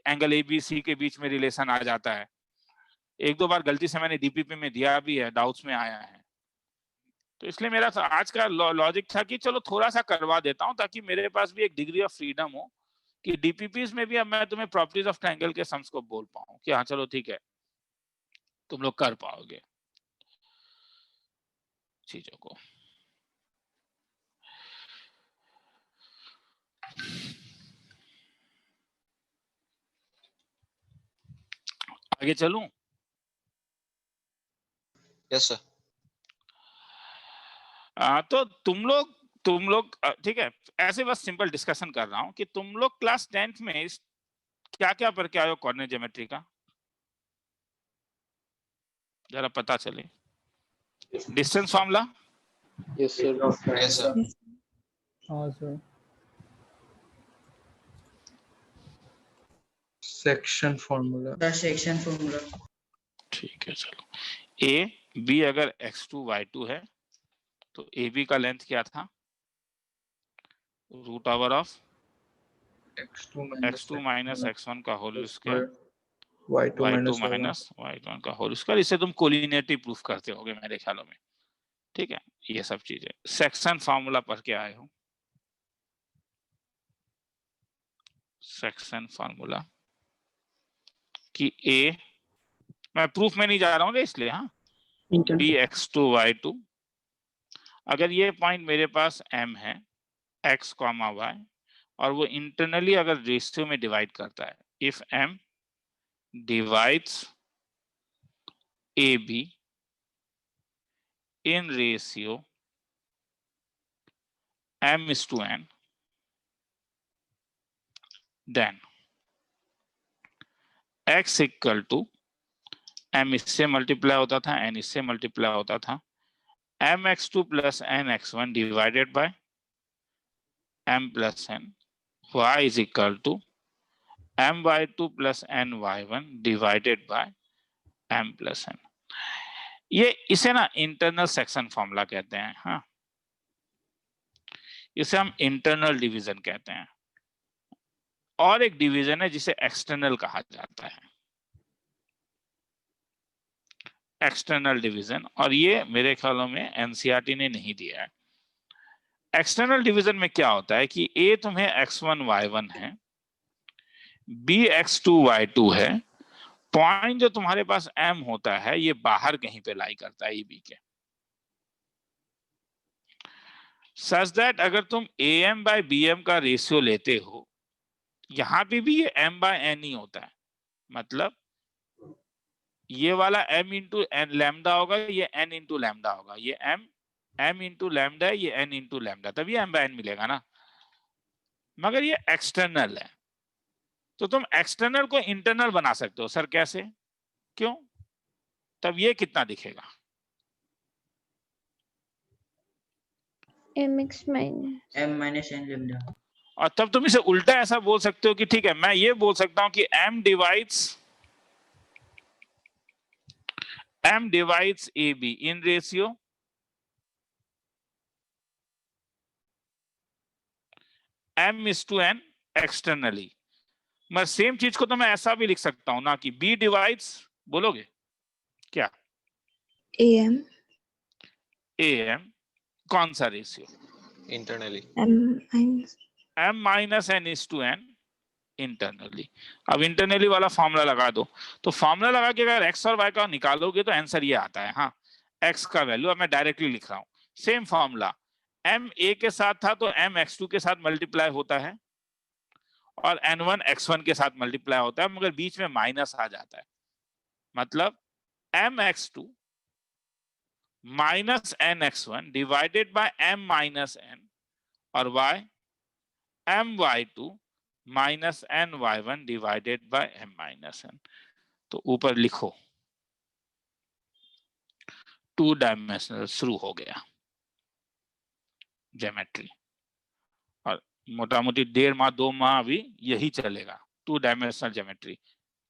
A: एंगल एबीसी के बीच में रिलेशन आ जाता है। 1-2 बार गलती से मैंने डीपीपी में दिया भी है, डाउट्स में आया है। तो इसलिए मेरा आज का लॉजिक था कि चलो थोड़ा सा करवा देता हूं ताकि मेरे पास भी एक डिग्री ऑफ फ्रीडम हो कि डीपीपीस में भी अब मैं तुम्हें प्रॉपर्टीज ऑफ ट्रायंगल के सम्स को बोल पाऊं कि हाँ चलो ठीक है तुम लोग कर पाओगे चीजों को। आगे चलूं?
F: Yes sir.
A: तो तुम लोग ठीक है, ऐसे बस सिंपल डिस्कशन कर रहा हूं कि तुम लोग क्लास 10th में क्या क्या पढ़ के आए हो कॉर्डिनेट ज्योमेट्री का, जरा पता चले। Distance formula,
E: yes sir.
F: Yes sir.
G: हाँ sir.
I: Section formula.
G: Section formula.
A: ठीक है चलो। ए बी अगर x2 y2 है तो ए बी का लेंथ क्या था, root over of x2 minus x1 का whole square y2 minus y1 का होल स्क्वायर। इसे तुम कोलिनियरिटी प्रूफ करते होगे मेरे ख्यालों में, ठीक है। ये सब चीजें सेक्शन फार्मूला पढ़ के आए हो, सेक्शन फार्मूला कि ए, मैं प्रूफ में नहीं जा रहा हूँ इसलिए, हाँ, बी x2 y2, अगर ये पॉइंट मेरे पास m है x, y और वो इंटरनली अगर रेशियो में डिवाइड करता है, if m divides AB in ratio m:n, then x equal to m इससे मल्टीप्लाई होता था, n इससे मल्टीप्लाई होता था, mx2 plus nx1 divided by m plus n, y is equal to my2 plus ny1 divided by m plus n। ये इसे ना internal section formula कहते हैं, हाँ, इसे हम इंटरनल डिवीजन कहते हैं। और एक डिवीजन है जिसे एक्सटर्नल कहा जाता है, एक्सटर्नल डिवीजन, और ये मेरे ख्यालों में एनसीईआरटी ने नहीं दिया है। एक्सटर्नल डिवीजन में क्या होता है कि ए तुम्हें x1 y1 है, बी x2 y2 है, पॉइंट जो तुम्हारे पास m होता है ये बाहर कहीं पे लाई करता है बी के, सच दैट अगर तुम am बाय bm का रेशियो लेते हो, यहां पे भी ये m बाय n ही होता है, मतलब ये वाला m इंटू n लैम्डा होगा, ये n इंटू लैम्डा होगा, ये m इंटू लैम्डा है, ये n इंटू लैम्डा, तभी m बाय n मिलेगा ना। मगर ये एक्सटर्नल है, तो तुम एक्सटर्नल को इंटरनल बना सकते हो। सर कैसे, क्यों? तब ये कितना दिखेगा,
B: mx minus
G: m minus n lambda।
A: और तब तुम इसे उल्टा ऐसा बोल सकते हो कि ठीक है, मैं ये बोल सकता हूं कि m divides ab in ratio m:n externally. मैं सेम चीज को तो मैं ऐसा भी लिख सकता हूं ना कि b डिवाइड्स, बोलोगे क्या, am कौन सा ratio,
F: internally
B: m minus
A: m-n internally. अब इंटरनली वाला फॉर्मूला लगा दो, तो फॉर्मूला लगा के अगर x और y का निकालोगे तो आंसर ये आता है, हाँ, x का वैल्यू, अब मैं डायरेक्टली लिख रहा हूं, सेम फॉर्मूला, m a के साथ था तो m x2 के साथ मल्टीप्लाई होता है और n1 x1 के साथ मल्टीप्लाई होता है, मगर बीच में माइनस आ जाता है, मतलब m x2 minus n x1 divided by m minus n, और y m y2 minus n y1 divided by m minus n। तो ऊपर लिखो, 2 डायमेंशनल शुरू हो गया ज्योमेट्री, और मोटा मोटी 1.5 माह 2 माह अभी यही चलेगा, 2 डायमेंशनल ज्योमेट्री।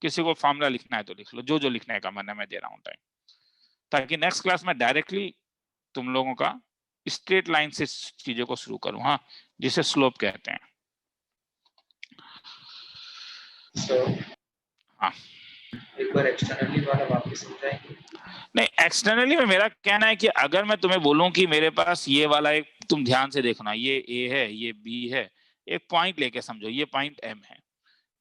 A: किसी को फॉर्मूला लिखना है तो लिख लो, जो लिखने का मन है, मैं दे रहा हूं टाइम, ताकि नेक्स्ट क्लास में डायरेक्टली तुम लोगों का स्ट्रेट लाइन से चीजों को शुरू करूं, हाँ, जिसे स्लोप कहते हैं। हाँ,
G: बार एक्सटर्नली वाला वापस समझाएंगे?
A: नहीं, एक्सटर्नली में मेरा कहना है कि अगर मैं तुम्हें बोलूं कि मेरे पास ये वाला एक, तुम ध्यान से देखना, ये ए है, ये बी है, एक पॉइंट लेके समझो, ये पॉइंट एम है।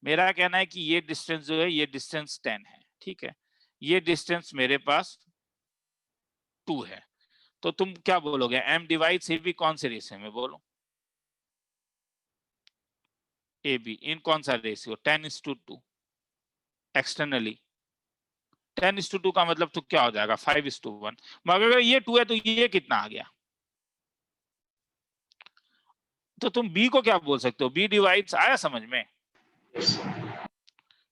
A: मेरा कहना है कि ये डिस्टेंस जो है, ये डिस्टेंस 10 है, ठीक है। ये डिस्टेंस मेरे पास 2 है। तो तुम क्या बोलोगे, एम डिवाइड सी बी कौन से रेशियो में बोलो? ए बी इन कौन सा रेशियो? 10:2। एक्सटर्नली 10:2 का मतलब तो क्या हो जाएगा? 5:1। मगर अगर ये 2 है तो ये कितना आ गया? तो तुम बी को क्या बोल सकते हो? बी डिवाइड्स, आया समझ में?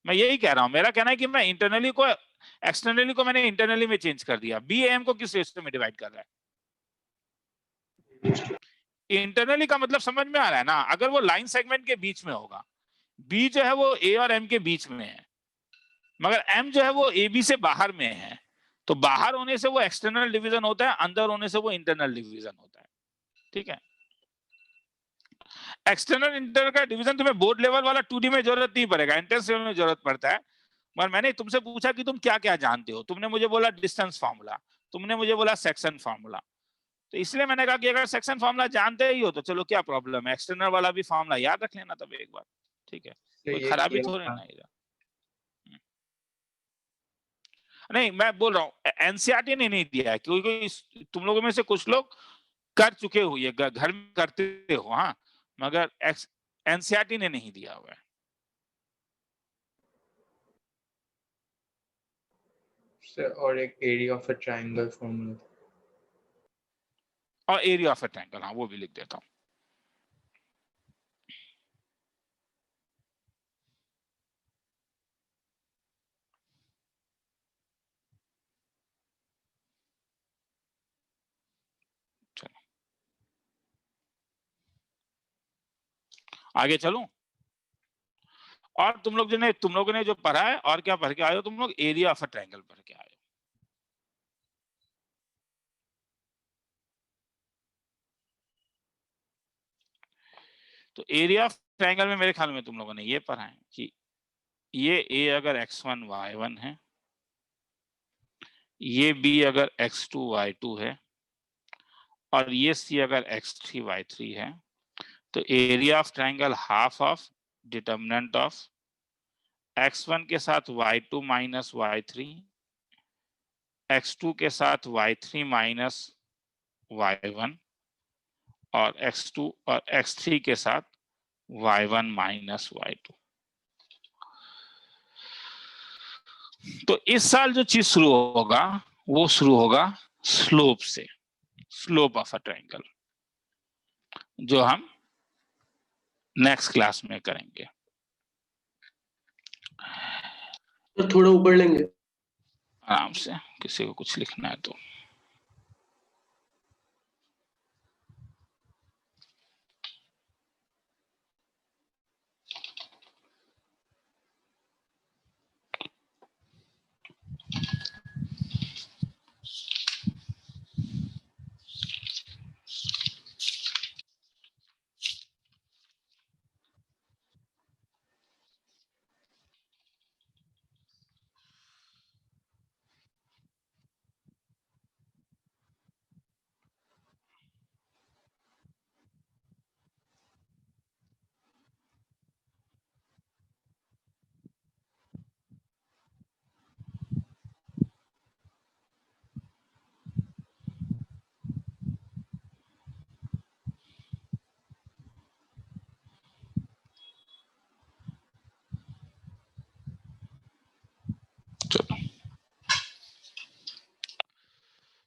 A: मैं यही कह रहा हूं, मेरा कहना है कि मैं इंटरनली को एक्सटर्नली को मैंने इंटरनली में चेंज कर दिया। बी एम को किस रेशियो में डिवाइड कर रहा है? इंटरनली का मतलब समझ में आ रहा है ना? अगर वो लाइन सेगमेंट के बीच में होगा, बी जो है वो ए और एम के बीच में है, मगर एम जो है वो ए बी से बाहर में है, तो बाहर होने से वो एक्सटर्नल डिवीजन होता है, अंदर होने से वो इंटरनल डिवीजन होता है, ठीक है। एक्सटर्नल इंटरनल का डिवीजन तुम्हें बोर्ड लेवल वाला 2D में जरूरत नहीं पड़ेगा, एंट्रेंस लेवल में जरूरत पड़ता है। मगर मैंने तुमसे पूछा कि तुम क्या क्या जानते हो, तुमने मुझे बोला डिस्टेंस फार्मूला, तुमने मुझे बोला सेक्शन फार्मूला, तो इसलिए मैंने कहा कि अगर सेक्शन फार्मूला जानते ही हो तो चलो क्या प्रॉब्लम है, एक्सटर्नल वाला भी फार्मूला याद रख लेना तब एक बार, ठीक है। कोई खराबी थोड़ी ना है। नहीं, मैं बोल रहा हूँ एनसीईआरटी ने नहीं दिया है, क्योंकि तुम लोगों में से कुछ लोग कर चुके हो, ये घर में करते हो, हाँ, मगर एनसीईआरटी ने नहीं दिया हुआ है।
I: और एक area of a triangle formula,
A: और एरिया ऑफ अ ट्रायंगल, हाँ वो भी लिख देता हूँ। चलो आगे चलूं। और तुम लोगों ने जो पढ़ा है, और क्या पढ़ के आए हो तुम लोग? एरिया ऑफ अ ट्रायंगल पढ़ के आए हो। तो एरिया ऑफ ट्रायंगल में मेरे ख्याल में तुम लोगों ने ये पढ़ा है कि ये ए अगर x1 y1 है, ये बी अगर x2 y2 है, और ये सी अगर x3 y3 है, तो area of triangle half of determinant of x1 के साथ y2 माइनस y3, x2 के साथ y3 माइनस y1, और x2 और x3 के साथ y1 माइनस y2। तो इस साल जो चीज शुरू होगा वो शुरू होगा स्लोप से, स्लोप ऑफ अ ट्रायंगल, जो हम नेक्स्ट क्लास में करेंगे।
E: तो थोड़ा ऊपर लेंगे
A: आराम से, किसी को कुछ लिखना है तो।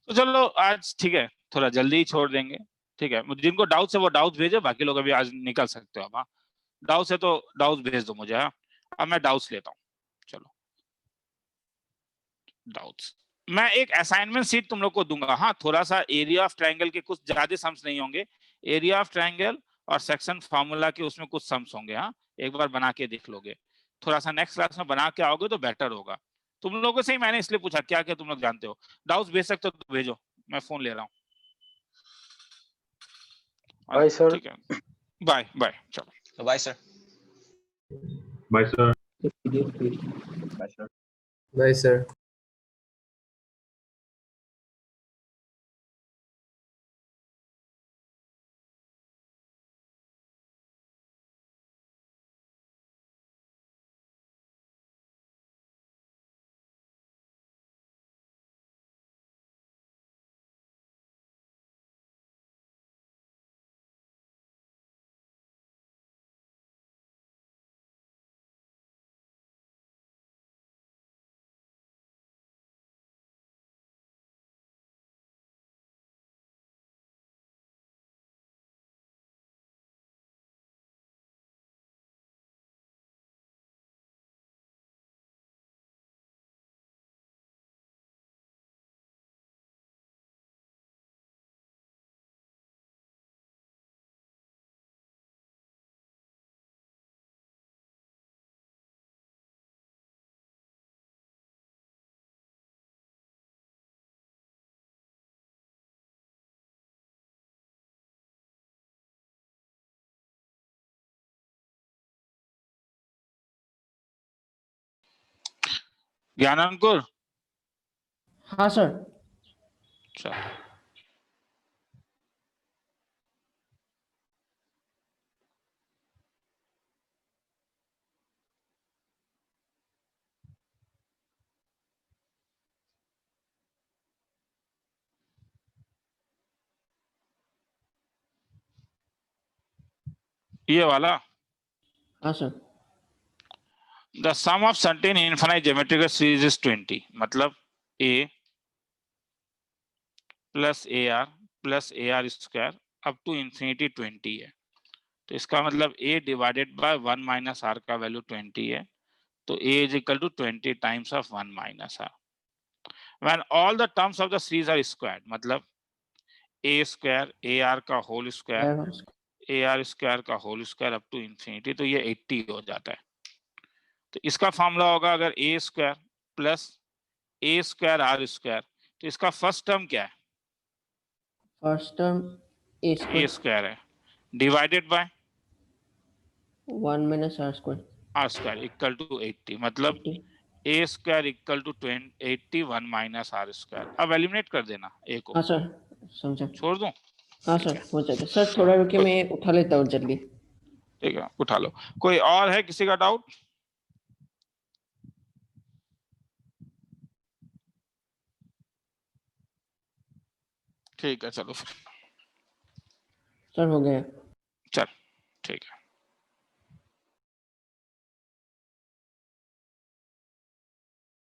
A: तो चलो आज ठीक है, थोड़ा जल्दी ही छोड़ देंगे, ठीक है। जिनको डाउट्स है वो डाउट्स भेजो, बाकी लोग अभी आज निकल सकते हो अब। हाँ, डाउट्स है तो डाउट्स भेज दो मुझे। हाँ, अब मैं डाउट्स लेता हूँ। चलो डाउट्स, मैं एक असाइनमेंट सीट तुम लोग को दूंगा। हाँ, थोड़ा सा एरिया ऑफ ट्रायंगल के कुछ ज्यादा सम्स नहीं होंगे, एरिया ऑफ ट्रायंगल और सेक्शन फार्मूला के उसमें कुछ सम्स होंगे। हाँ, एक बार बना के देख लोगे, थोड़ा सा नेक्स्ट क्लास में बना के आओगे तो बेटर होगा। तुम लोगों से ही मैंने इसलिए पूछा क्या क्या तुम लोग जानते हो। डाउट्स भेज सकते हो तो भेजो, मैं फोन ले रहा हूँ।
E: Bye sir.
A: ठीक है, बाय बाय, चलो
F: बाय सर।
G: PDF भेज।
I: Bye, sir.
A: ज्ञान अंकुर,
B: हाँ सर।
A: चल ये वाला,
B: हाँ sir.
A: the sum of certain infinite geometrical series is 20, मतलब a plus AR plus AR square up to infinity 20 है। तो इसका मतलब a divided by 1 minus r का वैल्यू 20 है, तो a is equal to 20 times of 1 minus r when all the terms of the series are squared, मतलब a square AR का होल स्क्वायर AR स्क्वायर का whole square up to infinity, तो ये 80 हो जाता है। तो इसका फॉर्मूला होगा अगर a square plus a square r square, तो इसका फर्स्ट टर्म क्या है?
B: First term A
A: a square है divided by
B: 1 minus R square
A: r square equal to 80, मतलब a square equal to 81 minus r square. अब eliminate कर देना a को।
B: हाँ सर समझा।
A: छोड़ दूं?
B: हाँ सर हो जाएगा सर, थोड़ा रुकिए मैं उठा लेता हूँ जल्दी।
A: ठीक है उठा लो। कोई और है किसी का डाउट? ठीक है चलो फिर,
B: सर हो गया।
A: चल ठीक है।